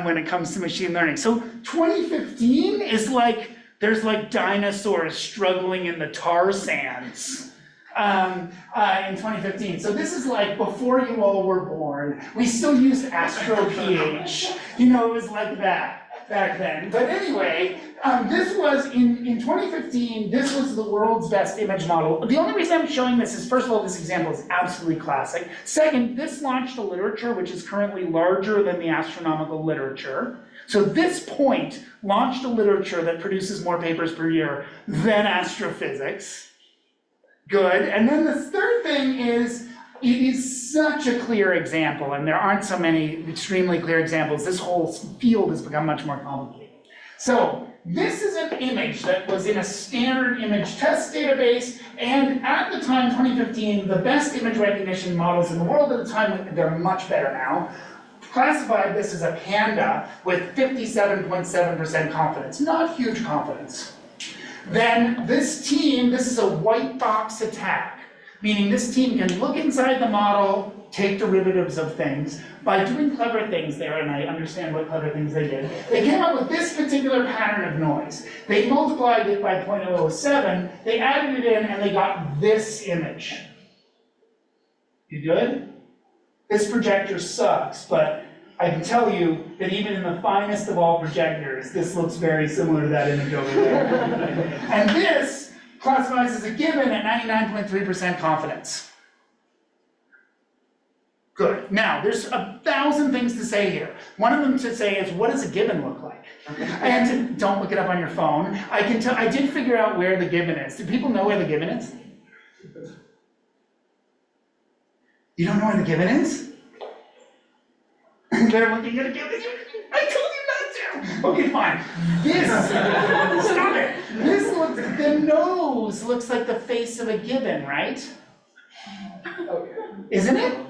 when it comes to machine learning. So 2015 is like there's like dinosaurs struggling in the tar sands in 2015. So this is like before you all were born. We still used Astro PH. You know, it was like that back then. But anyway, this was in 2015, this was the world's best image model. The only reason I'm showing this is, first of all, this example is absolutely classic. Second, this launched a literature which is currently larger than the astronomical literature. So this point launched a literature that produces more papers per year than astrophysics. Good. And then the third thing is, it is such a clear example, and there aren't so many extremely clear examples. This whole field has become much more complicated. So this is an image that was in a standard image test database, and at the time, 2015, the best image recognition models in the world at the time, they're much better now, classified this as a panda with 57.7% confidence, not huge confidence. Then this team, this is a white box attack, meaning this team can look inside the model, take derivatives of things, by doing clever things there, and I understand what clever things they did. They came up with this particular pattern of noise. They multiplied it by 0.007, they added it in, and they got this image. You good? This projector sucks, but I can tell you that even in the finest of all projectors, this looks very similar to that image over there. And this classifies as a given at 99.3% confidence. Good. Now, there's 1,000 things to say here. One of them to say is, what does a given look like? And don't look it up on your phone. I did figure out where the given is. Do people know where the given is? You don't know where the given is? They're looking at a given. I told you not to. Okay, fine. This, stop it. This looks, the nose looks like the face of a gibbon, right? Isn't it?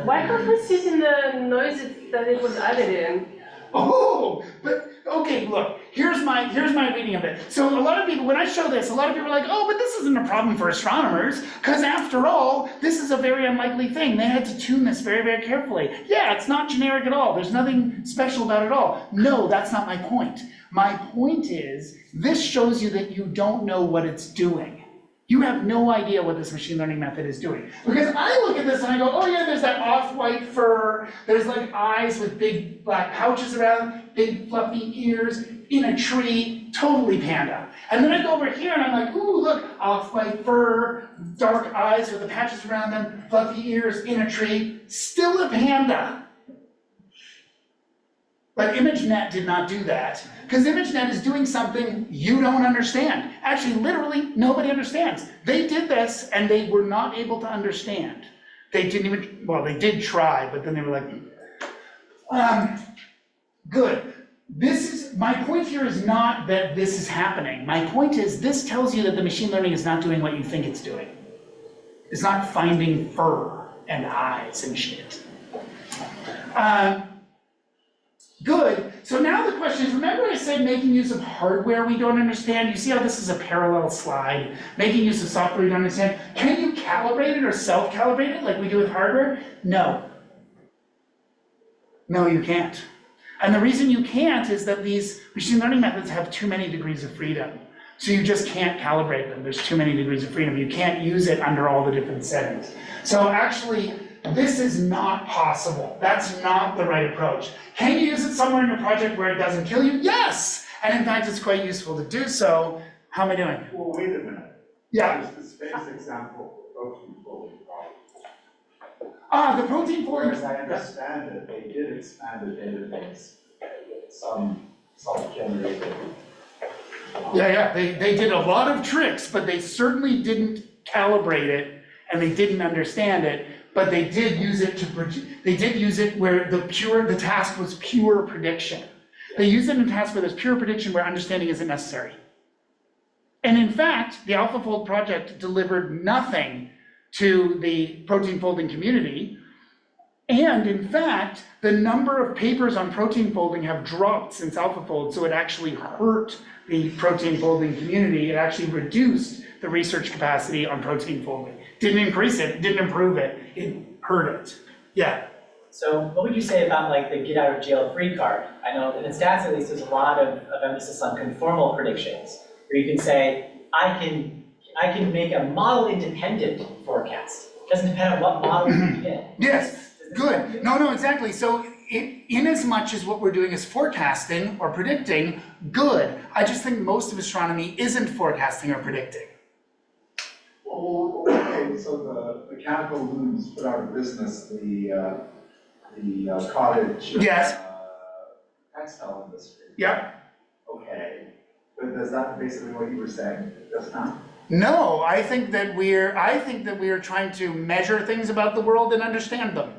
Why can't we see in the noise that it was added in? Oh, but okay, look, here's my reading of it. So a lot of people, when I show this, a lot of people are like, oh, but this isn't a problem for astronomers, because after all, this is a very unlikely thing. They had to tune this very, very carefully. Yeah, it's not generic at all. There's nothing special about it at all. No, that's not my point. My point is, this shows you that you don't know what it's doing. You have no idea what this machine learning method is doing. Because I look at this and I go, oh yeah, there's that off-white fur, there's like eyes with big black pouches around, big fluffy ears, in a tree, totally panda. And then I go over here and I'm like, ooh, look, off-white fur, dark eyes with the patches around them, fluffy ears, in a tree, still a panda. But ImageNet did not do that, because ImageNet is doing something you don't understand. Actually, literally, nobody understands. They did this, and they were not able to understand. They didn't even, well, they did try, but then they were like, good. My point here is not that this is happening. My point is, this tells you that the machine learning is not doing what you think it's doing. It's not finding fur and eyes and shit. Good. So now the question is, remember I said making use of hardware we don't understand? You see how this is a parallel slide? Making use of software you don't understand? Can you calibrate it or self-calibrate it like we do with hardware? No. No, you can't. And the reason you can't is that these machine learning methods have too many degrees of freedom. So you just can't calibrate them. There's too many degrees of freedom. You can't use it under all the different settings. So actually, this is not possible. That's not the right approach. Can you use it somewhere in your project where it doesn't kill you? Yes! And in fact, it's quite useful to do so. How am I doing? Well, wait a minute. Yeah. There's the space example for protein folding problem. The protein folding. As I understand it, they did expand the database with some self-generated. Yeah, they did a lot of tricks, but they certainly didn't calibrate it, and they didn't understand it, but they did use it they did use it where the task was pure prediction. They used it in a task where there's pure prediction where understanding isn't necessary. And in fact, the AlphaFold project delivered nothing to the protein folding community. And in fact, the number of papers on protein folding have dropped since AlphaFold, so it actually hurt the protein folding community. It actually reduced the research capacity on protein folding. Didn't increase it, didn't improve it, it hurt it. Yeah. So what would you say about like the get out of jail free card? I know in the stats at least there's a lot of emphasis on conformal predictions, where you can say, I can make a model independent forecast. It doesn't depend on what model you get. Yes, good. No, exactly. So in as much as what we're doing is forecasting or predicting, good. I just think most of astronomy isn't forecasting or predicting. Well, okay, so the mechanical looms put out of business the cottage. Yes. Textile industry. Yep. Okay, but is that basically what you were saying just now? No, I think that we're trying to measure things about the world and understand them.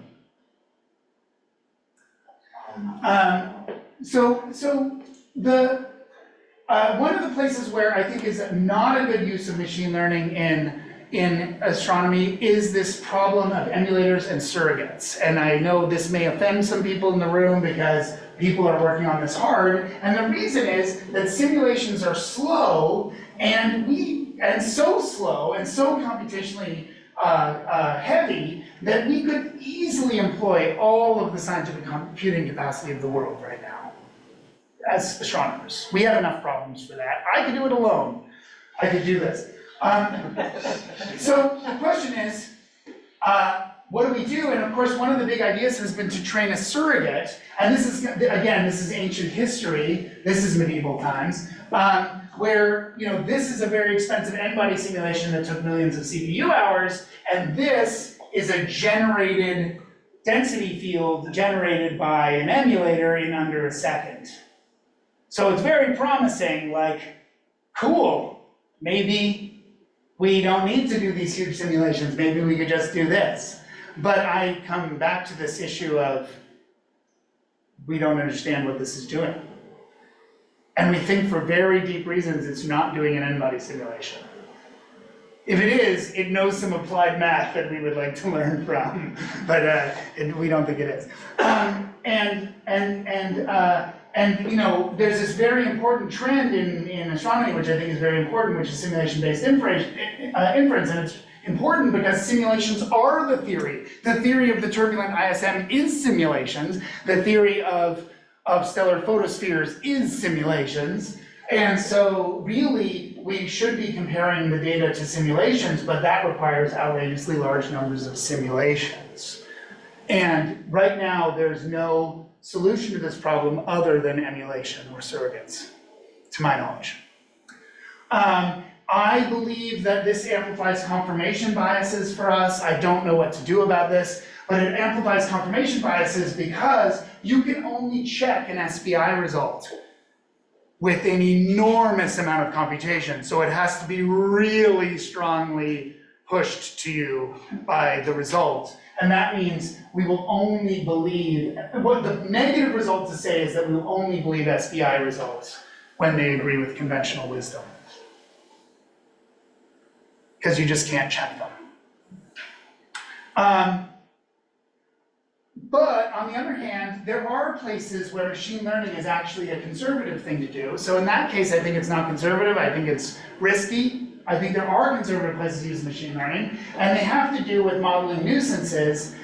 One of the places where I think is not a good use of machine learning in astronomy is this problem of emulators and surrogates. And I know this may offend some people in the room because people are working on this hard. And the reason is that simulations are slow and so slow and so computationally heavy that we could easily employ all of the scientific computing capacity of the world right now as astronomers. We have enough problems for that. I could do it alone. I could do this. So the question is, what do we do? And of course, one of the big ideas has been to train a surrogate. And this is, again, this is ancient history. This is medieval times. Where, this is a very expensive n-body simulation that took millions of CPU hours, and this is a generated density field generated by an emulator in under a second. So it's very promising, like, cool, maybe we don't need to do these huge simulations, maybe we could just do this. But I come back to this issue of we don't understand what this is doing. And we think for very deep reasons it's not doing an n-body simulation. If it is, it knows some applied math that we would like to learn from, but we don't think it is. There's this very important trend in astronomy, which I think is very important, which is simulation-based inference, and it's important because simulations are the theory. The theory of the turbulent ISM is simulations. The theory of stellar photospheres is simulations. And so really, we should be comparing the data to simulations, but that requires outrageously large numbers of simulations. And right now, there's no solution to this problem other than emulation or surrogates, to my knowledge. I believe that this amplifies confirmation biases for us. I don't know what to do about this, but it amplifies confirmation biases because you can only check an SBI result with an enormous amount of computation. So it has to be really strongly pushed to you by the result. And that means we will only believe, what the negative result to say is that we will only believe SBI results when they agree with conventional wisdom. Because you just can't check them. But on the other hand, there are places where machine learning is actually a conservative thing to do. So in that case, I think it's not conservative, I think it's risky. I think there are conservative places to use machine learning, and they have to do with modeling nuisances.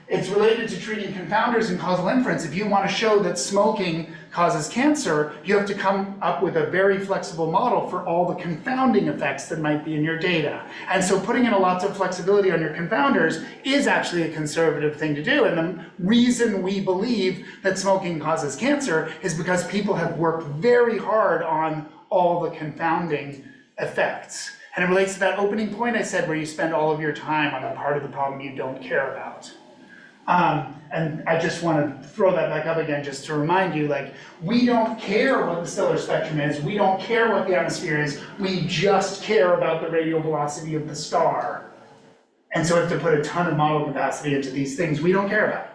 it's related to treating confounders and causal inference. If you want to show that smoking causes cancer, you have to come up with a very flexible model for all the confounding effects that might be in your data. And so putting in a lot of flexibility on your confounders is actually a conservative thing to do. And the reason we believe that smoking causes cancer is because people have worked very hard on all the confounding effects. And it relates to that opening point I said where you spend all of your time on the part of the problem you don't care about. And I just want to throw that back up again just to remind you, like, we don't care what the stellar spectrum is, we don't care what the atmosphere is, we just care about the radial velocity of the star. And so if to put a ton of model capacity into these things we don't care about.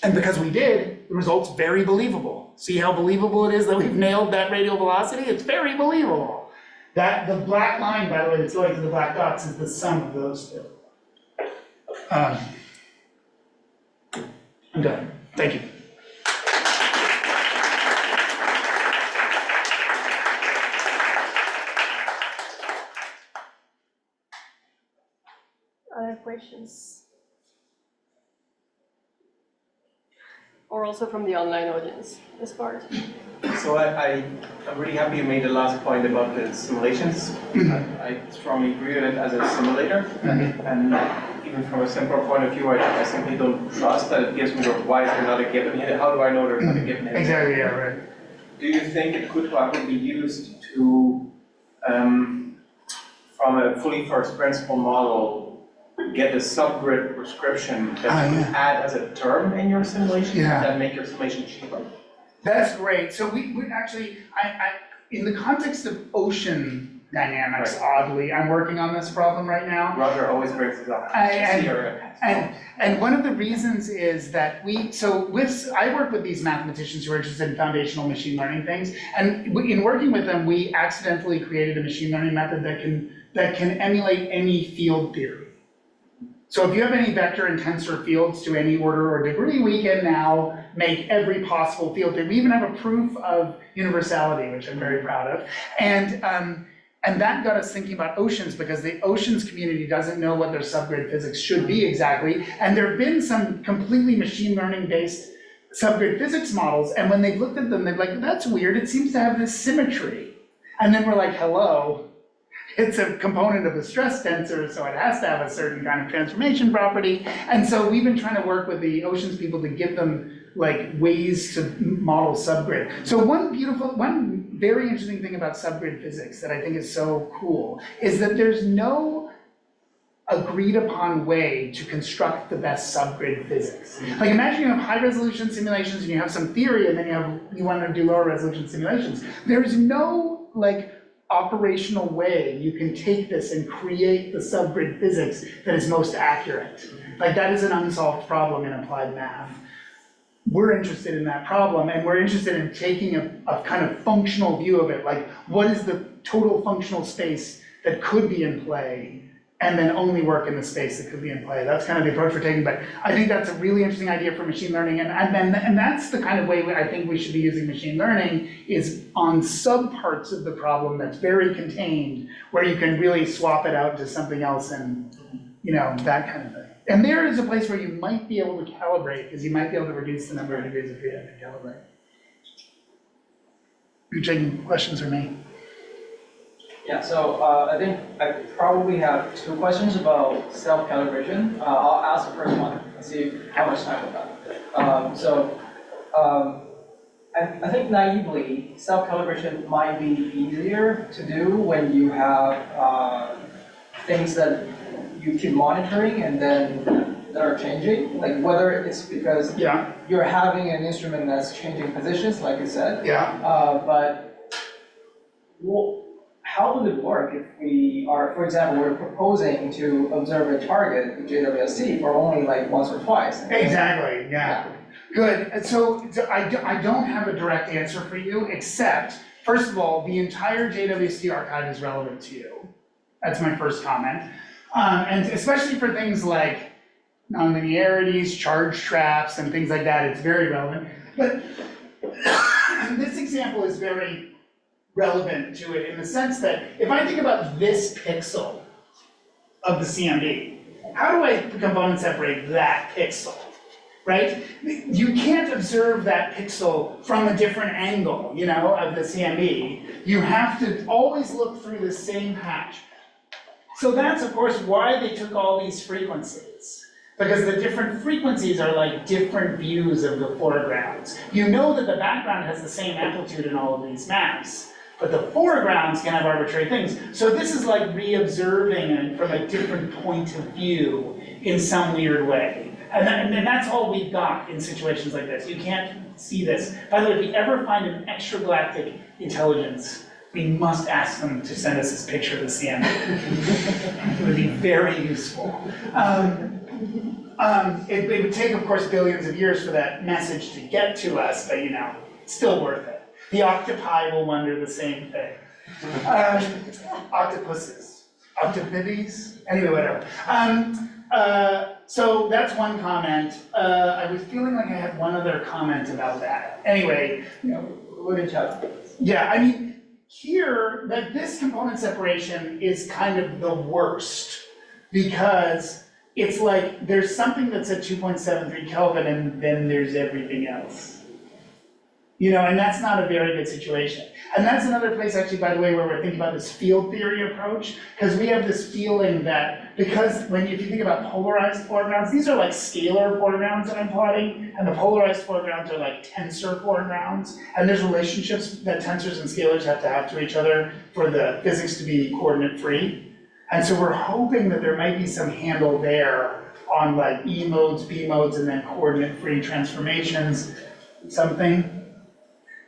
And because we did, the result's very believable. See how believable it is that we've nailed that radial velocity? It's very believable. That, the black line, by the way, that's going to the black dots is the sum of those two. I'm done. Thank you. Other questions? Or also from the online audience, this part. So I'm really happy you made the last point about the simulations. I strongly agree with it as a simulator. And even from a simple point of view, I simply don't trust that it gives me the why is there not a given hit? How do I know there's not a given hit? Exactly, yeah, right. Do you think it could however be used to, from a fully first principle model, get a subgrid prescription that you could add as a term in your simulation that make your simulation cheaper? That's great. So we actually, in the context of ocean dynamics, oddly, I'm working on this problem right now. Roger always brings it up. And one of the reasons is that I work with these mathematicians who are interested in foundational machine learning things, and in working with them, we accidentally created a machine learning method that can emulate any field theory. So if you have any vector and tensor fields to any order or degree, we can now make every possible field theory. We even have a proof of universality, which I'm very proud of. And that got us thinking about oceans, because the oceans community doesn't know what their subgrid physics should be exactly. And there have been some completely machine learning based subgrid physics models, and when they've looked at them, they're like, that's weird, it seems to have this symmetry. And then we're like, hello. It's a component of the stress tensor, so it has to have a certain kind of transformation property. And so we've been trying to work with the oceans people to give them like ways to model subgrid. So one very interesting thing about subgrid physics that I think is so cool is that there's no agreed upon way to construct the best subgrid physics. Like imagine you have high resolution simulations and you have some theory and then you want to do lower resolution simulations. There's no like operational way you can take this and create the subgrid physics that is most accurate. Like that is an unsolved problem in applied math. We're interested in that problem, and we're interested in taking a kind of functional view of it, like what is the total functional space that could be in play, and then only work in the space that could be in play. That's kind of the approach we're taking, but I think that's a really interesting idea for machine learning, and that's the kind of way I think we should be using machine learning, is on subparts of the problem that's very contained, where you can really swap it out to something else and, you know, that kind of thing. And there is a place where you might be able to calibrate, because you might be able to reduce the number of degrees of freedom to calibrate. You're taking questions from me? Yeah, so I think I probably have two questions about self-calibration. I'll ask the first one and see how much time we got. I think naively, self-calibration might be easier to do when you have things that you keep monitoring and then that are changing, like whether it's because you're having an instrument that's changing positions, like you said. But how would it work if we are, for example, we're proposing to observe a target with JWST for only like once or twice? Exactly, yeah. Good. And so I don't have a direct answer for you, except, first of all, the entire JWST archive is relevant to you. That's my first comment. And especially for things like nonlinearities, charge traps, and things like that, it's very relevant. But this example is very relevant to it in the sense that if I think about this pixel of the CMB, how do I component separate that pixel, right? You can't observe that pixel from a different angle, you know, of the CME. You have to always look through the same patch. So that's, of course, why they took all these frequencies. Because the different frequencies are like different views of the foregrounds. You know that the background has the same amplitude in all of these maps, but the foregrounds can have arbitrary things. So this is like re-observing it from a different point of view in some weird way. And that's all we've got in situations like this. You can't see this. By the way, if we ever find an extragalactic intelligence, we must ask them to send us this picture of the CM. It would be very useful. It would take, of course, billions of years for that message to get to us, but you know, it's still worth it. The octopi will wonder the same thing. Octopuses, octopides, anyway, whatever. So that's one comment. I was feeling like I had one other comment about that. Anyway, What did you yeah, I mean, here, that this component separation is kind of the worst because it's like there's something that's at 2.73 Kelvin and then there's everything else. You know, and that's not a very good situation. And that's another place actually, by the way, where we're thinking about this field theory approach, because we have this feeling that, because if you think about polarized foregrounds, these are like scalar foregrounds that I'm plotting, and the polarized foregrounds are like tensor foregrounds, and there's relationships that tensors and scalars have to each other for the physics to be coordinate free. And so we're hoping that there might be some handle there on like E modes, B modes, and then coordinate free transformations, something.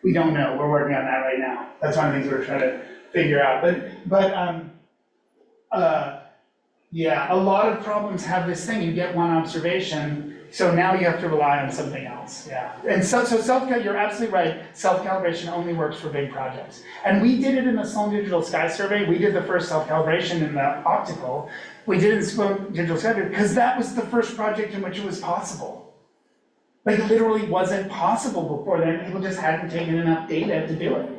We don't know, we're working on that right now. That's one of the things we're trying to figure out. Yeah, a lot of problems have this thing, you get one observation, so now you have to rely on something else, yeah. And so you're absolutely right, self-calibration only works for big projects. And we did it in the Sloan Digital Sky Survey, we did the first self-calibration in the optical, we did it in Sloan Digital Sky Survey, because that was the first project in which it was possible. Like, it literally wasn't possible before then, people just hadn't taken enough data to do it.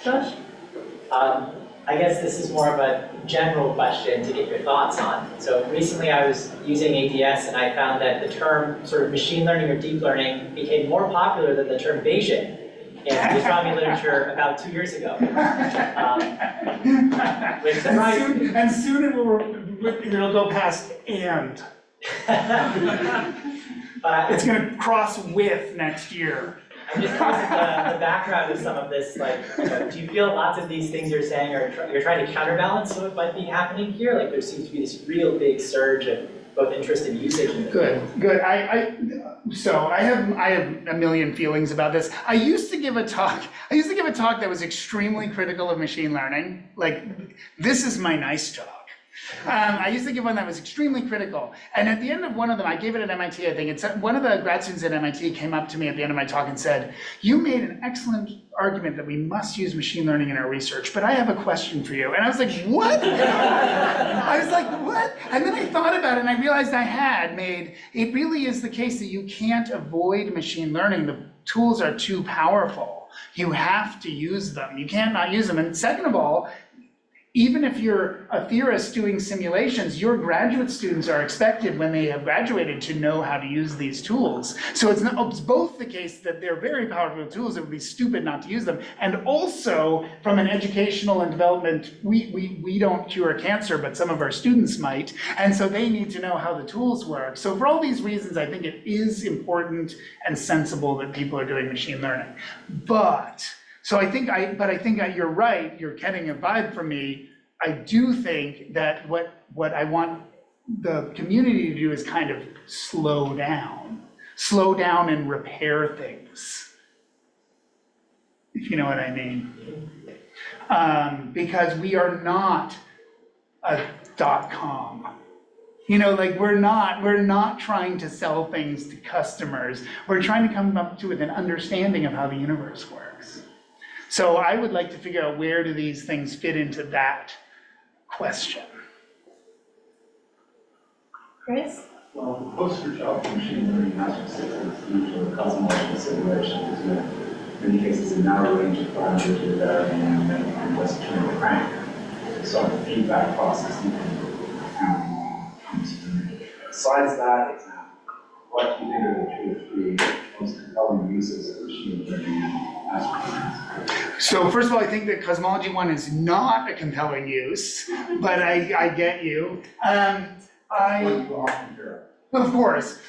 Josh? I guess this is more of a general question to get your thoughts on. So recently I was using ADS and I found that the term sort of machine learning or deep learning became more popular than the term Bayesian in the astronomy literature about 2 years ago. Which surprised me. And soon it'll go past and. It's gonna cross with next year. I'm just curious the background of some of this, like, do you feel lots of these things you're saying you're trying to counterbalance what might be happening here? Like there seems to be this real big surge of both interest and usage in the field. Good. So I have a million feelings about this. I used to give a talk that was extremely critical of machine learning. Like, this is my nice talk. I used to give one that was extremely critical. And at the end of one of them, I gave it at MIT, I think. One of the grad students at MIT came up to me at the end of my talk and said, "You made an excellent argument that we must use machine learning in our research, but I have a question for you." And I was like, what? I was like, what? And then I thought about it and I realized it really is the case that you can't avoid machine learning. The tools are too powerful. You have to use them. You can't not use them. And second of all, even if you're a theorist doing simulations, your graduate students are expected when they have graduated to know how to use these tools. So it's both the case that they're very powerful tools, it would be stupid not to use them, and also from an educational and development, we don't cure cancer, but some of our students might, and so they need to know how the tools work. So for all these reasons, I think it is important and sensible that people are doing machine learning. I think you're right, you're getting a vibe from me. I do think that what I want the community to do is kind of slow down and repair things, if you know what I mean. Because we are not a .com. You know, like we're not trying to sell things to customers. We're trying to come up with an understanding of how the universe works. So I would like to figure out where do these things fit into that question. Chris? Well, the poster job for machine learning astrophysics is usually cosmological simulations with, in many cases, a narrow range of parameters that are and just turn the crank. sort of feedback process you can count on. Besides that example, what do you think are the 2 or 3 most compelling uses of machine learning as So first of all, I think that cosmology 1 is not a compelling use, but I get you. what you often hear? Of course.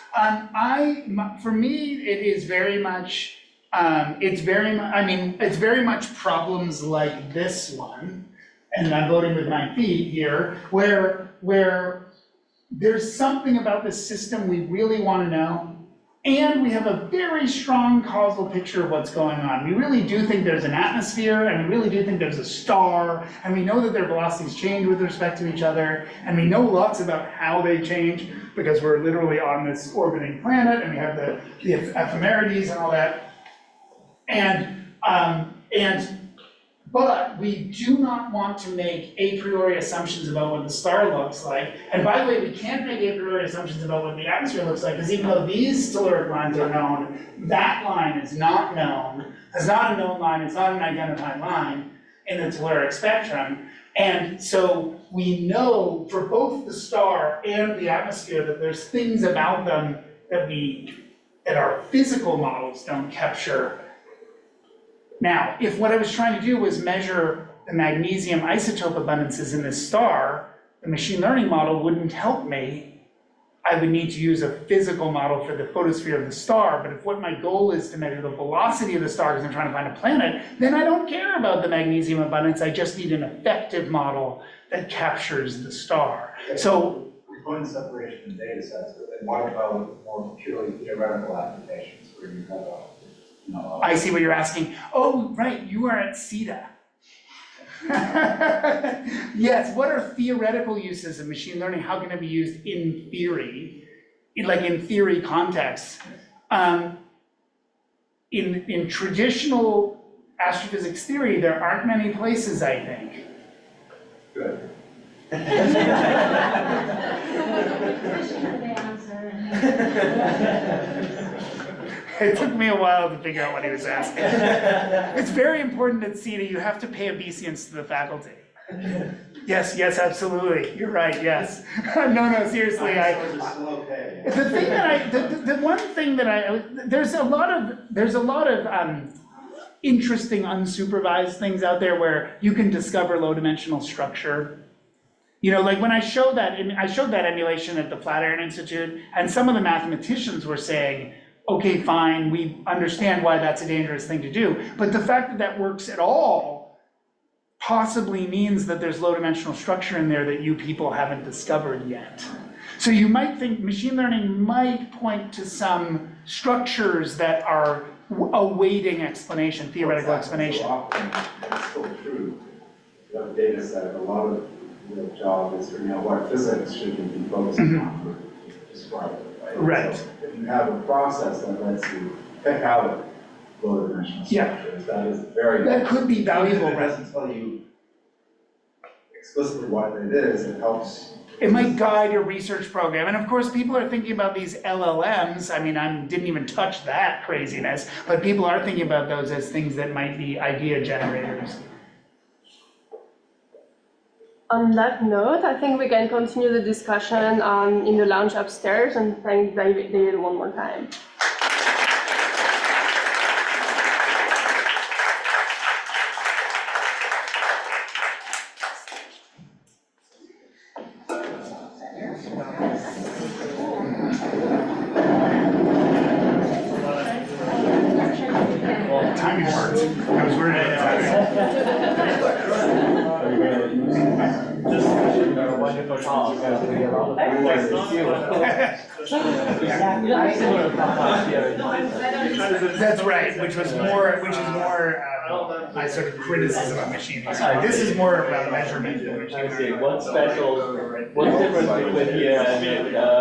For me, it is very much, it's very much problems like this one, and I'm voting with my feet here, where there's something about the system we really want to know, and we have a very strong causal picture of what's going on. We really do think there's an atmosphere, and we really do think there's a star, and we know that their velocities change with respect to each other, and we know lots about how they change, because we're literally on this orbiting planet, and we have the ephemerides and all that. But we do not want to make a priori assumptions about what the star looks like. And by the way, we can't make a priori assumptions about what the atmosphere looks like, because even though these telluric lines are known, that line is not known. It's not a known line, it's not an identified line in the telluric spectrum. And so we know for both the star and the atmosphere that there's things about them that our physical models don't capture. Now, if what I was trying to do was measure the magnesium isotope abundances in this star, the machine learning model wouldn't help me. I would need to use a physical model for the photosphere of the star, but if what my goal is to measure the velocity of the star because I'm trying to find a planet, then I don't care about the magnesium abundance, I just need an effective model that captures the star. So, We're going to separation in data sets, and what about more purely theoretical applications where you have I see what you're asking. Oh, right, you are at CITA. Yes, what are theoretical uses of machine learning? How can it be used in theory, in theory context? In traditional astrophysics theory, there aren't many places, I think. Good. It took me a while to figure out what he was asking. It's very important at CITA, you have to pay obeisance to the faculty. Yes, absolutely, you're right, yes. No, seriously, the thing that the one thing that there's a lot of interesting unsupervised things out there where you can discover low-dimensional structure. You know, like when I showed that emulation at the Flatiron Institute, and some of the mathematicians were saying, okay, fine, we understand why that's a dangerous thing to do, but the fact that that works at all possibly means that there's low-dimensional structure in there that you people haven't discovered yet. So you might think machine learning might point to some structures that are awaiting explanation, theoretical explanation. It's still true. You have a data set, a lot of the job is figuring out what physics should we be focusing on to describe it, right? Right. So if you have a process that lets you pick out low-dimensional structures, that is very. That could be valuable. Even if it doesn't tell you explicitly what it is, it helps. It might guide your research program. And of course, people are thinking about these LLMs. I mean, I didn't even touch that craziness, but people are thinking about those as things that might be idea generators. On that note, I think we can continue the discussion in the lounge upstairs, and thank David one more time. Timing worked. I was worried about Wonderful talk. That's right, which is more my sort of criticism of machine learning. This is more about measurement than machine learning. What's different between here and